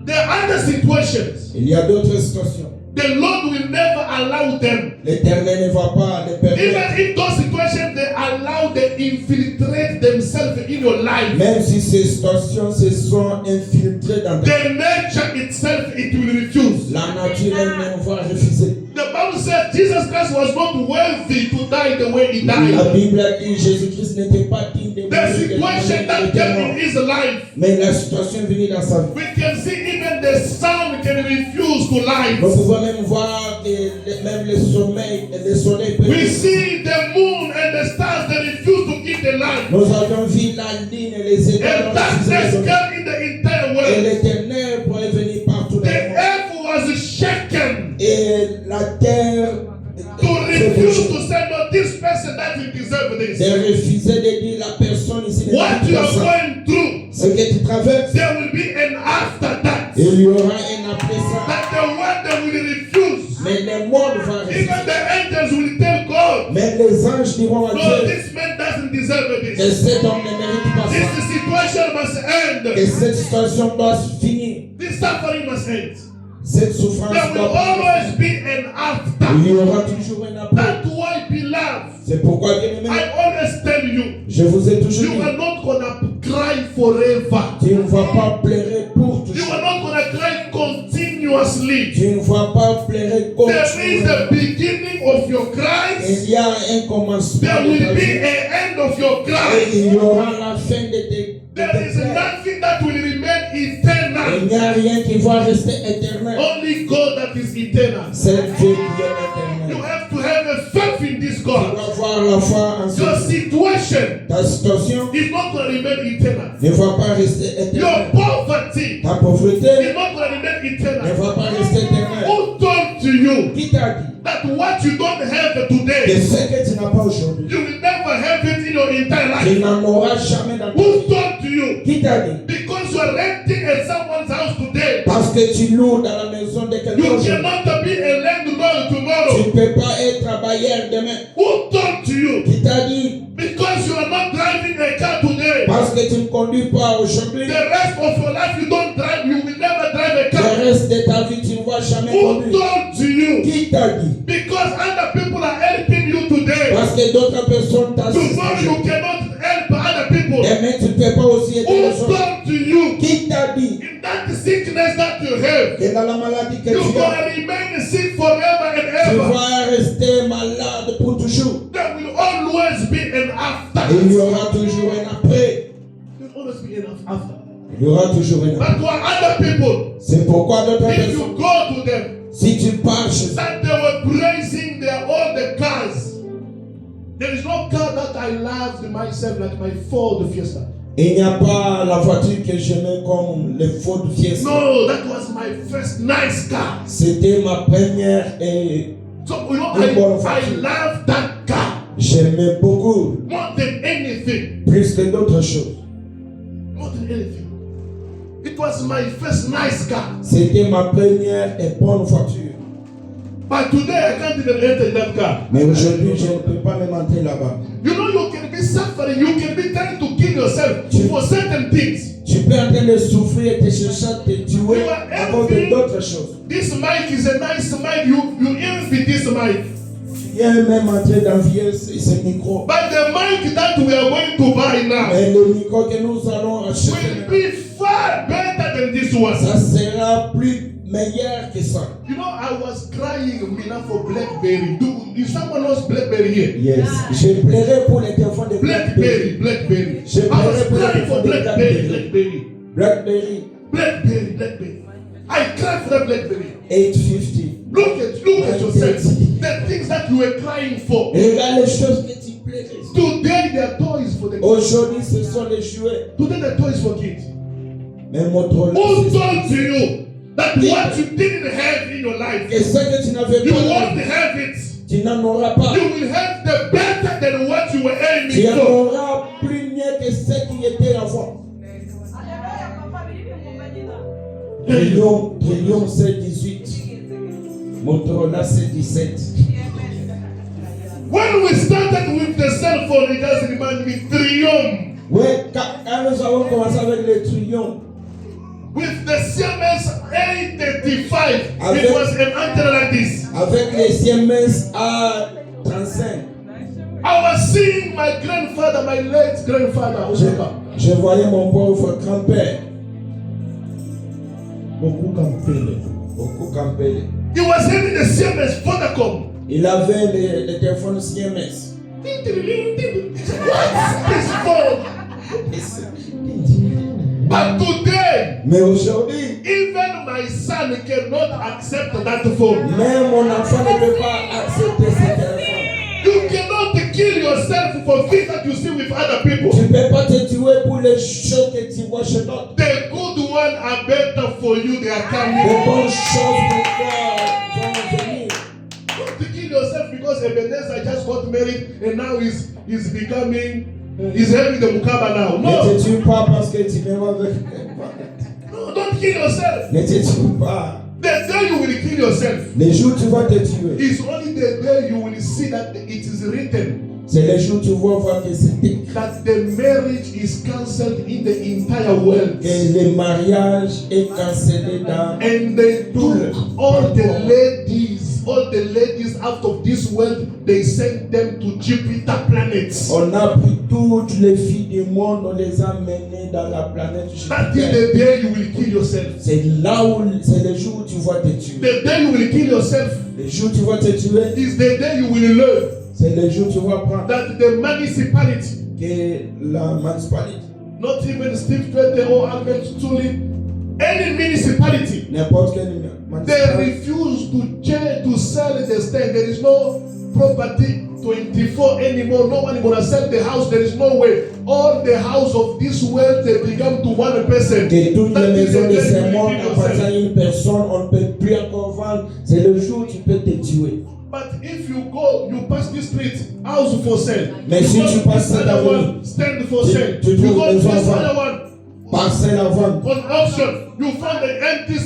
There are other situations. Il y a d'autres situations. The Lord will never allow them. L'Éternel ne va pas les permettre. Even if those situations they allow, they infiltrate themselves in your life. Même si ces situations se sont infiltrées dans ta vie, The nature itself, it will refuse. la nature elle-même va refuser. The Bible says Jesus Christ was not worthy to die the way he La died. Bible a dit Jésus-Christ n'était pas digne de The mourir situation that came in his life, mais la situation venue dans sa vie. we can see even the sun can refuse to Nous light. pouvons même voir que même le soleil peut. We see the moon and the stars, they refuse to give the light. Nous avons vu la lune et les étoiles And ont refusé le darkness soleil. came in the entire Et world. l'Éternel pourrait venir partout dans The le monde. earth was shaken Et la terre to refuse to say, no, this person doesn't deserve de this. refuser de dire la personne ici ne What you mérite pas are ça. going through, Ce que tu traverses, there will be an after that. il y aura un après ça. That the one that will refuse. Mais le monde va refuser. Even the angels will tell God, Mais les anges diront à no, Dieu this man doesn't deserve que this. cet homme ne mérite pas This ça. situation must Et end. cette situation doit finir. This suffering must end. Cette souffrance There will doit finir. always be an after. Il y aura toujours un après. That's why, beloved, C'est pourquoi, bien aimé, I always tell you, je vous ai toujours you dit, are not gonna cry forever. tu ne vas pas pleurer pour You toujours. are not gonna cry continuously. Tu ne vas pas pleurer There is continuellement. the beginning of your cries. Il y a un commencement. There de will ta be vie. an end of your Et cry. il y aura la fin de tes There is nothing that will remain Il eternal. n'y a rien qui va rester éternel. Only God that is eternal. C'est Dieu qui est You éternel. have to have a faith in this Tu God. dois avoir la foi en Your ce Dieu. situation Ta situation is not going to remain eternal. ne va pas rester Your éternelle. poverty Ta is pauvreté not going to remain ne eternal. va pas rester éternelle. Who told to you Qui t'a dit that what you don't have que today, ce que tu n'as pas aujourd'hui, you will never have it in your entire tu life? n'en auras jamais dans ta Who vie? told to you? Qui t'a dit? Because you are renting at someone's house today, Parce que tu loues dans la maison de quelqu'un you d'autre. cannot be a landlord Tu tomorrow. ne peux pas être bailleur demain. Who told to you? Qui t'a dit? Because you are not driving a car today, Parce que tu ne conduis pas aujourd'hui. the rest of your life you don't drive, you will never drive a Le car. reste de ta vie, tu ne vas jamais Who conduire. told to you? Qui t'a dit? Because other people are helping you today. Parce que d'autres personnes t'assistent. Tomorrow you cannot help other people. Demain, tu ne peux pas aussi aider Who les autres. told to you? Qui t'a dit In that sickness that you have, que dans la maladie que you're tu going as, to remain sick forever and tu ever. vas rester malade pour toujours? There will always be an after. Et il y aura toujours un après. There will always be an after. Il y aura toujours un après. But for other people, C'est pourquoi d'autres if personnes, you go to them, si tu pars chez eux, that they were praising their all the cars. There is no car that I loved myself like my Ford Fiesta. il n'y a pas la voiture que j'aimais comme les Ford Fiesta. No, that was my first nice car. C'était ma première et So you know, Une bonne I voiture. love that car j'aimais beaucoup, more than anything. plus que d'autres choses. More than anything. It was my first nice car. C'était ma première et bonne voiture. But today I can't even enter that car. Mais aujourd'hui, je ne peux pas même entrer là-bas. You know, you can be suffering, you can be trying to kill yourself for certain things. Tu peux en train de souffrir, te chercher, te tuer You are à cause envy. d'autres choses. This mic is a nice mic. You envy this mic. Tu viens même entrer d'envier ce micro. But the mic that we are going to buy now Mais le micro que nous allons acheter, will be far better than this one. ça sera plus meilleur que ça. You know, I was crying Mina for BlackBerry. If someone knows BlackBerry here? Yes. Je plairai pour les téléphones de BlackBerry. BlackBerry. Je I was plairai pour les crying for téléphones de BlackBerry. BlackBerry BlackBerry. I cried for that BlackBerry. 850. Look at yourself. The things that you were crying for. Et regarde les choses que tu plairais. Today they are toys for the kids. Aujourd'hui, ce sont les jouets. Today they're toys for kids. Mais Motorola, Who c'est told to you that what you didn't have in your life, que ce que tu n'avais you pas, won't have it? tu n'en auras pas. You will have the better than what you were Tu aiming en for. auras plus mieux que ce qui était avant. Trillium c'est 18. Motorola c'est 17. When we started with the cell phone, it just reminded me Triumph. Oui, quand nous avons commencé avec le Trillium, With the Siemens A35, Avec- it was an antenna like this. avec les Siemens A35, I was seeing my grandfather, my late grandfather, Osaka. je voyais mon pauvre grand-père, beaucoup campé. He was having the Siemens Vodacom. Il avait les téléphones Siemens. What's this phone? But today, Mais aujourd'hui, even my son cannot accept that phone. même mon enfant ne peut pas accepter ce téléphone. You cannot kill yourself for things that you see with other people. Tu ne peux pas te tuer pour les choses que tu vois chez d'autres. The good ones are better for you. They are Les coming. bonnes choses pour toi vont venir. Don't kill yourself because Ebenezer just got married and now he's becoming, he's having the mukaba now. Ne No, te tue pas parce que tu viens avec. no, don't kill yourself. Ne te tue pas. The day you will kill yourself Les jours où tu vas te tuer, is only the day you will see that it is written c'est les jours où tu vas voir que c'est écrit that the marriage is cancelled in the entire world. que le mariage est cancellé dans. And they took all the ladies out of this world, they sent them to Jupiter planets. On a pris toutes les filles du monde, on les a menées dans la planète That is Jupiter. the day you will kill yourself. C'est là où, c'est le jour où tu vas te tuer. The day you will kill yourself Le jour où tu vas te tuer, is the day you will learn C'est le jour où tu vas apprendre that the municipality, que la municipalité, not even Steve Twete or Albert Tuli, any municipality, n'importe quelle they municipalité, refuse to sell the stand. There is no property 24 anymore. No one is gonna sell the house. There is no way. All the house of this world they become to one person. que toutes That les is maisons the de day ce you monde kill appartiennent à yourself. une personne, on ne peut plus encore vendre. C'est le jour où tu peux te tuer. But if you go, you pass this street, house for sale. Mais you si go tu to passes this cette other avenue, one, stand for tu- sale. tu You trouves go to les this enfants. other one, Parcelle à vendre. on auction. You find an empty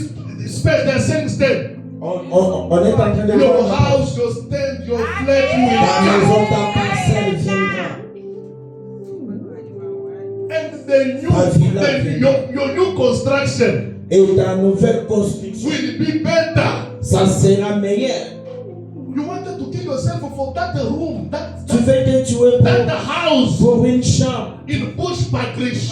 space. They're selling stand. On est en train de Your vendre. house, your stand, your flat Ta will maison, ta parcelle viendra. and your new construction Et ta nouvelle construction, will be better. ça sera meilleur. You wanted to kill yourself for that room, Tu veux te tuer that house pour une chambre in Bush Pagrish,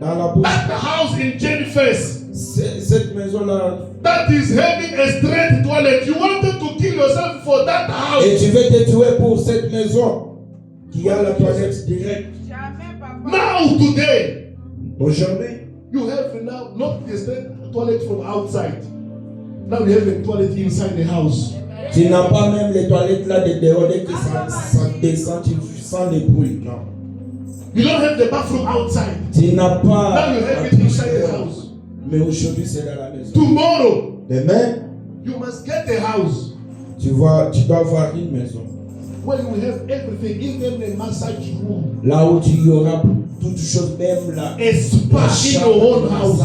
dans la bouche. that house in Jennifer's. Cette maison-là. That is having a straight toilet. You wanted to kill yourself for that Et house. tu veux te tuer pour cette maison qui a la toilette directe. Now, today, Aujourd'hui, you have now not the straight toilet from outside. Now you have a toilet inside the house. tu n'as pas même les toilettes là de dehors que ça descend, tu sens les bruits. Non. You don't have the bathroom outside. Tu n'as pas. Now you have it inside the house. Mais aujourd'hui, c'est dans la maison. Tomorrow, Demain, you must get a house tu dois avoir une maison. where you have everything, even a massage room, Là où tu y auras toutes choses, même là. a spa in your own house,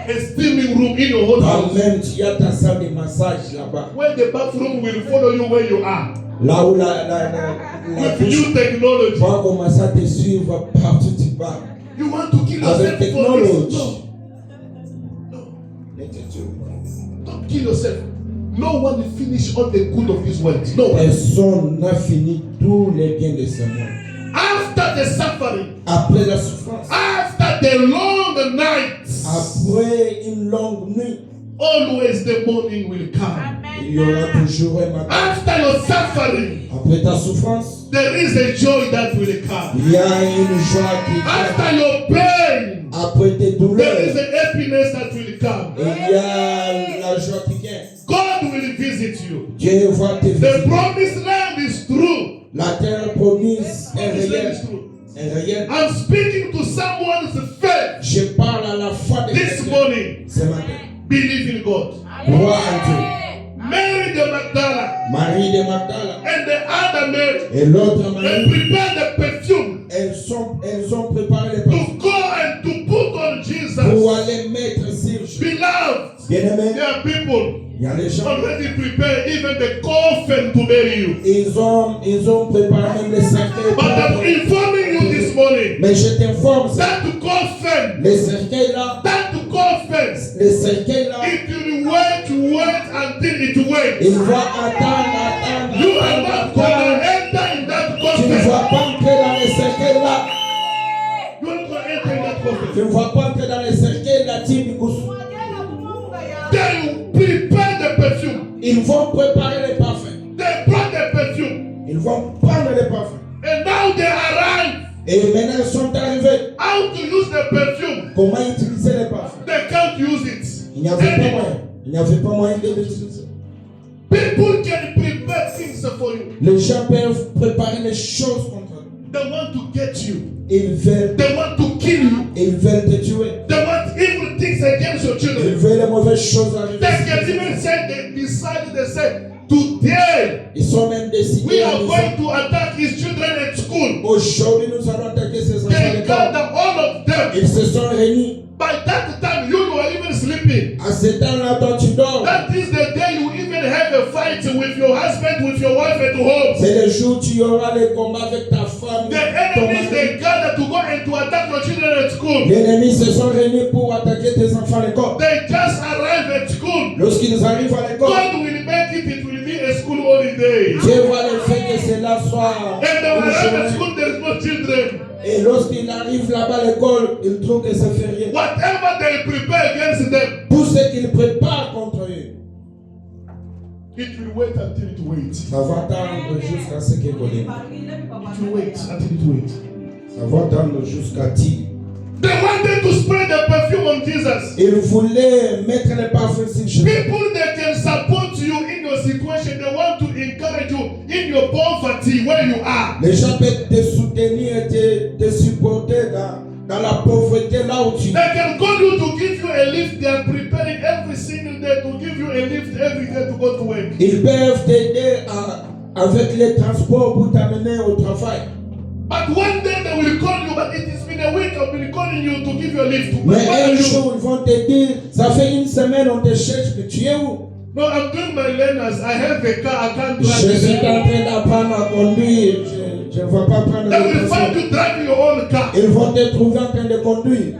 a steaming room in your own house, Toi-même, tu as ta salle de massage là-bas. where the bathroom will follow you where you are. Là où la With douche new technology. va commencer à te suivre partout où tu vas. You want to kill Avec yourself for this? technologie. No. Don't kill yourself. No one will finish all the good of this world. No one. Personne n'a fini tous les biens de ce monde. After the suffering, Après la souffrance, after the long nights, après une longue nuit, always the morning will come. il y aura toujours un matin. After your suffering, Après ta souffrance, there is a joy that will come. il y a une joie qui vient. After your pain, Après tes there is douleurs, a happiness that will come. il y a la joie qui vient. God will visit you. Dieu va te The visiter. promised land is true. La terre promise est Promised land réelle. is true. Est réelle. I'm speaking to someone's faith Je parle à la foi de this quelqu'un morning. ce matin. Believe in God. Crois en Dieu. Mary the Magdala Marie de Magdala and the other Mary, et l'autre they Marie, prepared the perfume elles ont préparé les to parfums go and to put on pour Jesus. aller mettre sur Jésus. Beloved, Bien-aimés, there are people il y a des gens, already prepared even the coffin to bury you. ils ont préparé même les cercueils. But I'm informing you this morning Mais je t'informe, that coffin, les cercueils là, that coffin, les cercueils là, it will wait until it waits. il va attendre. You are not going to enter in that Tu ne coffin. vas pas entrer dans les cercueils là. You are not going to enter in that coffin. Tu ne vas pas entrer dans les cercueils là, Tibicus. They prepare the perfume. Ils vont préparer les parfums. They brought the perfume. Ils vont prendre les parfums. And now they arrive. Et maintenant ils sont arrivés. How to use the perfume? Comment utiliser les parfums? They can't use it. Il n'y avait pas anymore. moyen. Il n'y avait pas moyen de l'utiliser. People can prepare things for you. Les gens peuvent préparer les choses contre toi. They want to get you. Ils veulent, They want to kill you. ils veulent te tuer. They want evil things against your Ils children. veulent les mauvaises choses arriver. They can even say, they decided, they said, today Ils sont même décidés. we à are dire, going to attack his children at school. aujourd'hui, nous allons attaquer ces enfants They d'école. gather all of them. Ils se sont réunis. By that time, you were even sleeping. À ce temps-là, toi, tu dors. That is the day you even have a fight with your husband, with your wife at home. C'est le jour où tu auras les combats avec ta femme. The ton enemies, mari. they gather to go and to attack your children at school. Les ennemis se sont réunis pour attaquer tes enfants à l'école. They just arrive at school. Lorsqu'ils arrivent à l'école, God will make it will be a school holiday. Dieu va le faire que cela soit And they will une arrive at journée. school, there is no children. Et lorsqu'il arrive là-bas à l'école, il trouve que c'est férié. Whatever they prepare against them, Tout ce qu'il prépare contre eux, It will wait until it waits. Ça va attendre jusqu'à ce qu'il connaisse. It will wait until it waits. Ça va attendre jusqu'à ti. They wanted to spray the perfume on Jesus. Il voulait mettre les parfums sur Jésus. People that can support you in your situation, they want to encourage you in your poverty where you are. Les gens peuvent te soutenir et te supporter dans la pauvreté là où tu es. They can call you to give you a lift. They are preparing every single day to give you a lift every day to go to work. Ils peuvent t'aider avec les transports pour t'amener au travail. But one day they will call you, but it has been a week I've been calling you to give you a lift. Mais un jour, ils vont te dire, ça fait une semaine, on te cherche, mais tu es où? No, I'm doing my learners. I have a car, I can't Je drive suis it. en train d'apprendre à conduire. Je ne vais pas prendre They le will find taxi. you driving your own car. Ils vont te trouver en train de conduire.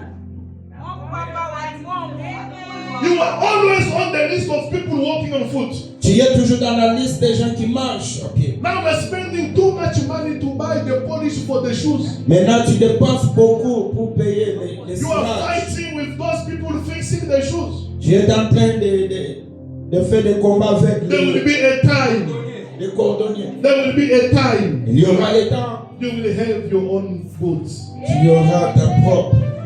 You are always on the list of people walking on foot. Tu es toujours dans la liste des gens qui marchent à pied. Now we're spending too much money to buy the polish for the shoes. Maintenant, tu dépenses beaucoup pour payer les You are salaires. fighting with those people fixing the shoes. Tu es en train de faire des combats avec There will be a time. les cordonniers. There will be a time. Il y aura le temps. You will have your own boots, Tu auras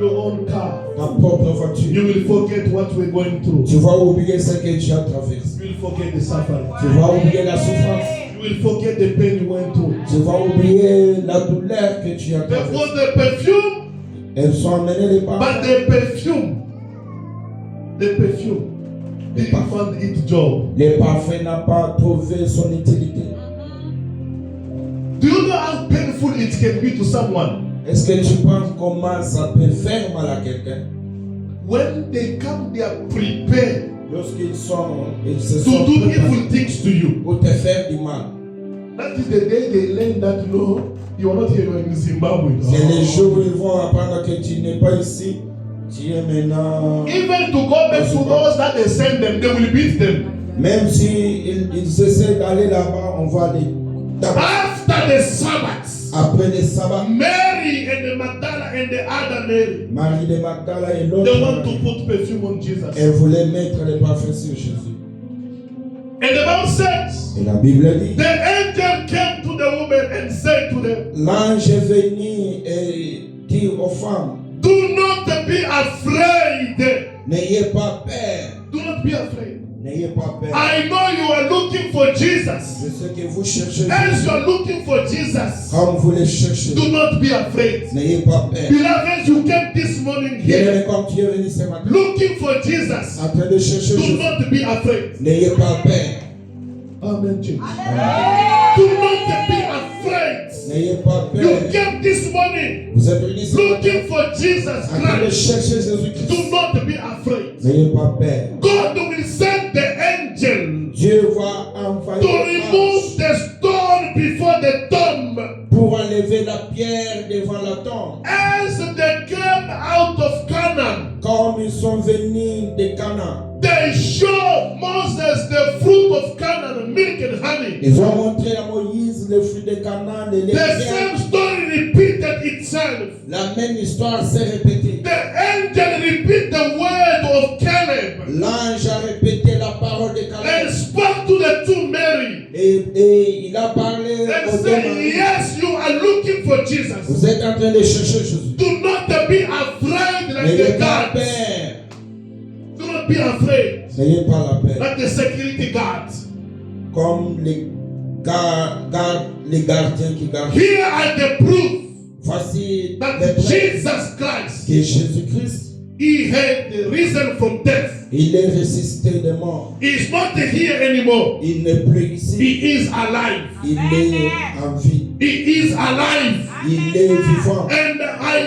your own car. ta propre voiture. You will forget what we're going through. Tu vas oublier ce que tu as traversé. You will forget the suffering. Tu vas oublier la souffrance. You will forget the pain you went through. Tu vas oublier la douleur que tu as There traversée. was the perfume, Elles sont amenées les but parents. the perfume didn't find its job. Le parfum n'a pas trouvé son utilité. Do you know how painful it can be to someone Est-ce que tu penses comment ça peut faire mal à quelqu'un? when they come, they are prepared Lorsqu'ils se to sont do préparés evil things to you? pour te faire du mal. That is the day they learn that no, you are not here, you are in Zimbabwe. C'est les jours où ils vont apprendre que tu n'es pas ici. Tu es maintenant. Even to go back to those that they send them, they will beat them. Même si ils essaient d'aller là-bas, on va les taper. After the Sabbath, Après les sabbats, Mary and the Magdala and the other Mary, Marie de Magdala et they want l'autre, to put perfume on Jesus. elle voulait mettre les parfums sur Jésus. And the Bible says, Et la Bible dit, the angel came to the woman and said to them, l'ange est venu et dit aux femmes, do not be afraid. n'ayez pas peur, Do not be afraid. n'ayez pas peur. I know you are looking for Jesus. Je sais que vous cherchez As Jésus. you are looking for Jesus, Comme vous les cherchez, do not be afraid. n'ayez pas peur. Beloved, you came this morning here Bien-aimé, comme tu es venu ce matin, looking for Jesus. en train de chercher Do Jésus, not be afraid. n'ayez pas peur. Amen, Jesus. Do not be afraid. N'ayez pas You peur. came this morning Vous êtes venus ce matin looking for Jesus en train de Christ. chercher Jésus-Christ. Do not be afraid. N'ayez pas peur. God will send the angel Dieu va envoyer to l'ange remove the stone before the tomb. pour enlever la pierre devant la tombe. As they came out of Canaan, Comme ils sont venus de Canaan, they show Moses the fruit of Canaan, milk and honey. ils ont montré à Moïse le fruit de Canaan et les The pierres. same story repeated itself. La même histoire s'est répétée. The angel repeated the word of Caleb L'ange a répété la parole de and Caleb spoke to the two Mary et il a parlé and aux deux said, maris. yes, you are looking for Jesus. Vous êtes en train de chercher Jésus. Do not be afraid like N'ayez the pas guards. peur. Do not be afraid N'ayez pas la peur. like the security guards. Comme les gardiens qui gardent. Here are the proof Voici that les preuves Jesus Christ, que Jésus-Christ, he had risen from death. il est ressuscité des morts. He is not here anymore. Il n'est plus ici. He is alive. Il est en vie. He is alive. Il est vivant. And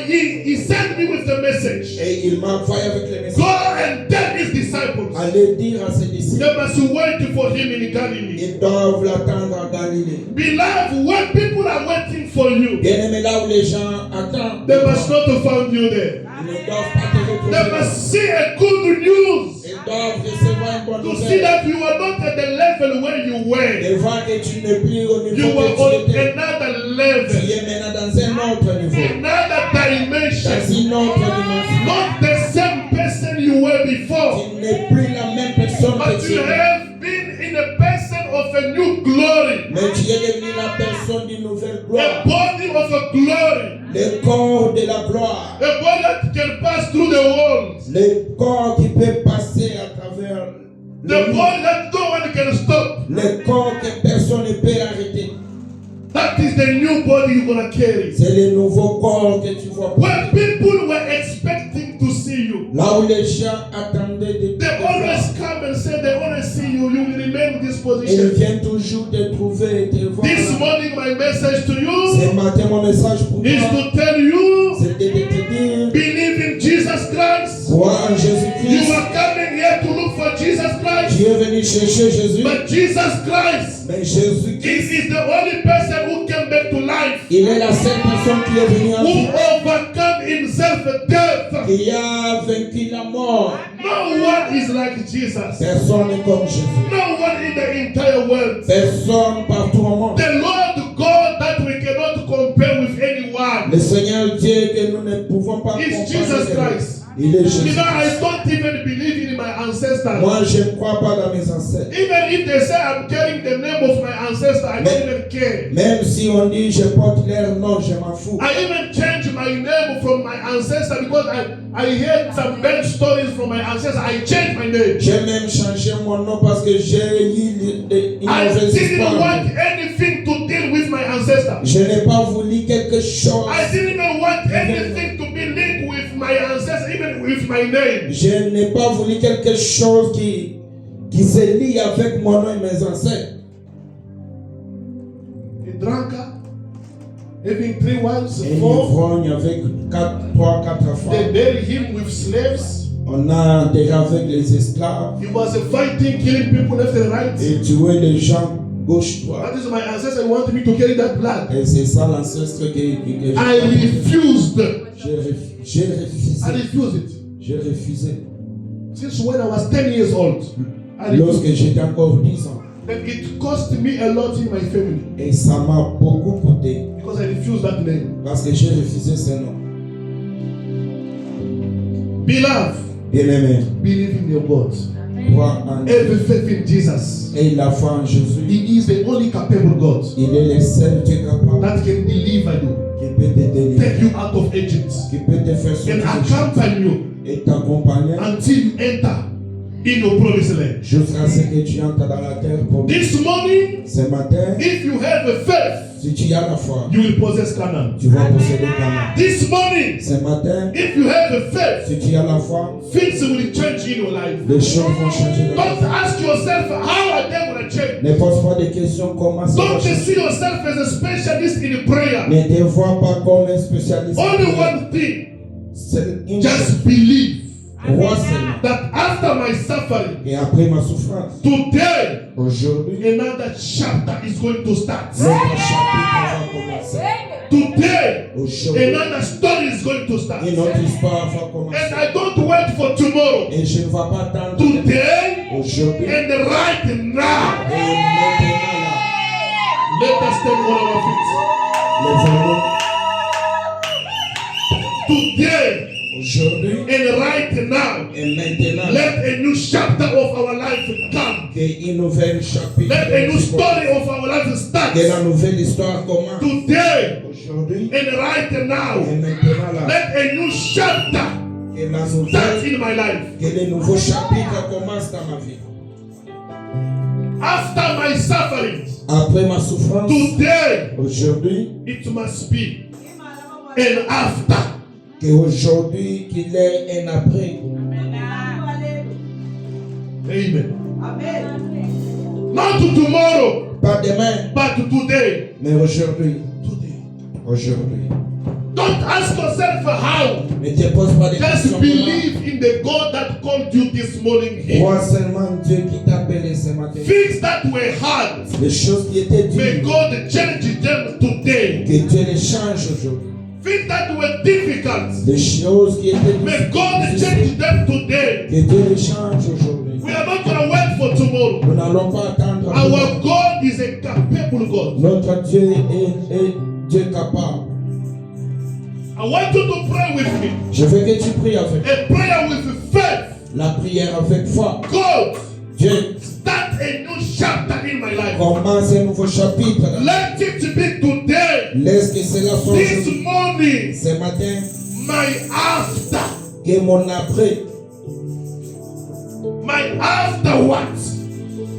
he sent me with the message. Et il m'a envoyé avec les Go messages. and tell his disciples. Allez dire à ses disciples. They must wait for him in Galilee. Ils doivent l'attendre à Galilée. Beloved, when people are waiting for you, Bien-aimé, là où les gens attendent, they must not find you there. ils ne doivent pas te retrouver. They must see a good news Ils doivent recevoir une bonne to see nouvelle. that you are not at the level where you were. De voir que tu n'es plus au niveau You are que on tu étais. another Tu level, es maintenant dans un autre niveau. another dimension. Dans une autre dimension. Not the same person you were before, Tu n'es plus la même personne but que tu you es. have been in a person personne d'une nouvelle A gloire. body of a glory. Le corps de la gloire. A body that can pass through the walls. Le corps qui peut passer à travers The le mur. body that no one can stop. Le corps que personne ne peut arrêter. That is the new body you're going to carry. C'est le nouveau corps que tu vois. When people were expecting to see you, Là où les gens attendaient de te they voir. always come and say they want to see you. You will remain in this Ils position. viennent toujours te trouver et te voir. This morning, my message to Ce you matin, mon message pour is toi, to tell you, c'est de te dire, believe in Jesus Christ. crois en You Jésus-Christ. are coming here to look for Jesus Christ. Tu es venu chercher Jésus, But Jesus Christ mais Jésus-Christ, is the only person who came back to life, il est la seule personne qui est venue en who vie, overcome himself death. qui a vaincu la mort. No one is like Jesus. Personne n'est comme Jésus. No one in the entire world. Personne partout au monde. The Lord God that we cannot compare with anyone. Le Seigneur Dieu que nous ne pouvons pas It's comparer. Jesus Christ. Il est You Jésus. know, I don't even believe in my ancestors. Moi, je ne crois pas dans mes ancêtres. Even if they say I'm carrying the name of my ancestor, I don't even care. Même si on dit je porte leur nom, je m'en fous. I even changed my name from my ancestor because I heard some bad stories from my ancestor. I changed my name. J'ai même changé mon nom parce que j'ai lu une I mauvaise didn't histoire. want anything to deal with my ancestor. Je n'ai pas voulu quelque chose. I didn't even want anything to be linked with my ancestor, even with my name. Je n'ai pas voulu quelque chose qui se lie avec mon nom et mes ancêtres. A drunkard, having 3 wives, Un 4. ivrogne avec 3-4 They femmes. buried him with slaves. On a enterré avec les esclaves He was fighting, killing people left and right. et tué les gens gauche-droite. That is my ancestor wanted me to carry that blood. Et c'est ça l'ancestre que I refused. j'ai refusé. I refused it. J'ai refusé. Since when I was 10 years old. I refused. Lorsque j'étais encore 10 ans. And it cost me a lot in my family Et ça m'a beaucoup coûté because I refused that name. parce que j'ai refusé ce nom. Beloved, Bien-aimé, believe in your God. crois en Dieu Have faith in Jesus. et la foi en Jésus. He is the only capable God Il est le seul Dieu capable that can deliver you, qui peut te délivrer, take you out of Egypt, qui peut te faire and sortir accompany you et t'accompagner until you enter in your promised land. jusqu'à ce que tu entres dans la terre promise. This morning, Ce matin, if you have a faith, si tu as la foi, you will possess Canaan. tu vas posséder Canaan. This morning, Ce matin, if you have a faith, si tu as la foi, things will change in your life. les choses vont changer dans ta Don't vie. ask yourself, how are they going to change? Ne pose pas de questions comment ça va Don't changer. see yourself as a specialist in prayer. Ne te vois pas comme un spécialiste. Only one thing, C'est une just believe Crois seulement. that after my suffering, Et après ma souffrance, today, aujourd'hui, another chapter is going to start. notre chapitre va commencer. Today, Aujourd'hui, another story is going to start. et notre histoire va And commencer. I don't wait for tomorrow. Et je ne vais pas attendre Today aujourd'hui. and right now, Et maintenant là, let us stand on our feet. lèvons-nous. Today Aujourd'hui and right now, et maintenant, let a new chapter of our life come. qu'une nouvelle chapitre. Let a new story of our life start. Que la nouvelle histoire commence. Today Aujourd'hui and right et now, maintenant là. let a new chapter Que la start nouvelle, in my life. que les nouveaux chapitres commencent dans ma vie. After my suffering, Après ma souffrance, today aujourd'hui, it must be and after. qu'aujourd'hui, qu'il ait un après. Amen. Not to tomorrow, Pas demain, but to today. mais aujourd'hui. Today. Aujourd'hui. Don't ask yourself how. Ne te pose pas de Just questions. believe in the God that called you this morning here. Crois seulement Dieu qui t'a appelé ce matin. Things that were hard, Les choses qui étaient may dures, God change them today. que Dieu les change aujourd'hui. Things that were difficult, Les choses qui étaient may God difficiles, change them today. que Dieu les change aujourd'hui. We are not going to wait for tomorrow. Nous n'allons pas attendre. Our God is a capable God. Notre Dieu est Dieu capable. I want you to pray with me. Je veux que tu pries avec A prayer with faith. la prière avec foi. God, Dieu, start start a new chapter in my life. Commence un nouveau chapitre. Let it be today, Laisse que cela soit this aujourd'hui. morning, Ce matin, my after. que mon après, My after what?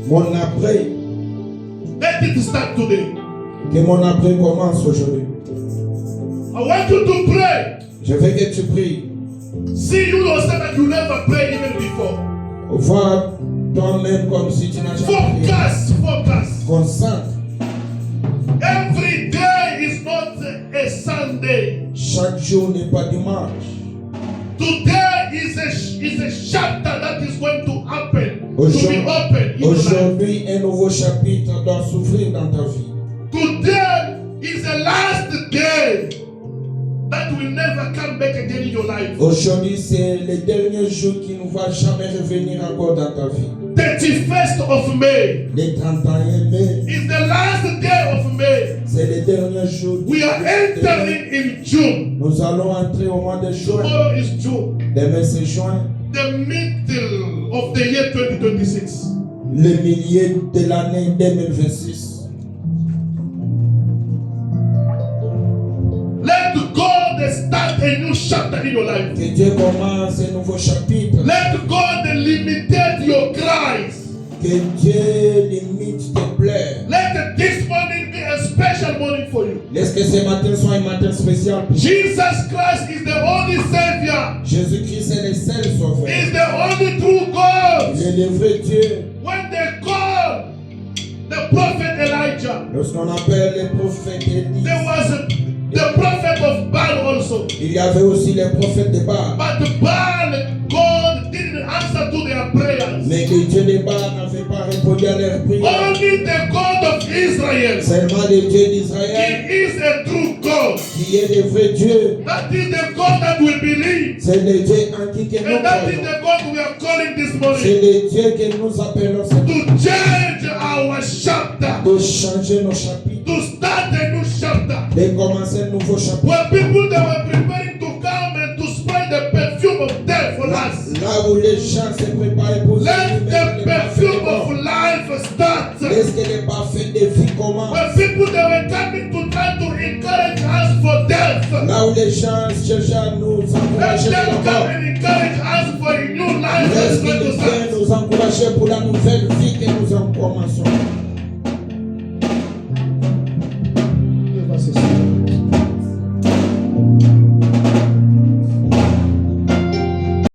mon après, Let it start today. que mon après commence aujourd'hui. I want you to pray. Je veux que tu pries. See you yourself that you never prayed even before. Vois toi-même comme si tu n'as jamais prié. Focus. Concentre. Every day is not a Sunday. Chaque jour n'est pas dimanche. Today is a chapter that is going to happen, to be open in your life. Aujourd'hui, un nouveau chapitre doit s'ouvrir dans ta vie. Today is the last day that will never come back again in your life. Aujourd'hui, c'est le dernier jour qui ne va jamais revenir encore dans ta vie. 31st of May Le 31 mai, is the last day of May. c'est le dernier jour. We are entering in June. Nous allons entrer au mois de juin. Tomorrow is June, Demain, c'est juin. the middle of the year 2026. Le milieu de l'année 2026. Let God start a new chapter in your life. Que Dieu commence un nouveau chapitre. Let God limitate your cries. Que Dieu limite tes pleurs. Let this morning be a special morning for you. Laisse que ce matin soit un matin spécial pour toi. Jesus Christ is the only Savior. Jésus-Christ est le seul sauveur. He is the only true God. Il est le vrai Dieu. When they called the prophet Elijah, Lorsqu'on appelle le prophète Élie, there was the prophet of Baal also. il y avait aussi les prophètes de Baal. But Baal, God didn't answer to their prayers. Mais le Dieu de Baal n'avait pas répondu à leurs prières. Only the God of Israel. Seulement le Dieu d'Israël, He is a true God. qui est le vrai Dieu. That is the God that we believe. C'est le Dieu en qui que nous And that is croyons. the God we are calling this morning. C'est le Dieu que nous appelons ce matin. To change our chapter. De changer nos chapitres. To start a new chapter. De commencer un nouveau chapitre. When people that were preparing to come and to spray the perfume of death for us. Là où les gens se préparent pour Let the perfume of life start. Est-ce que les parfums de vie commencent? When people that were coming to try to encourage us for death. Là où les gens cherchent à nous Let encourager them pour la come mort. and encourage us for a new life Est-ce that's going to qu'ils viennent start. nous encourager pour la nouvelle vie que nous en commençons?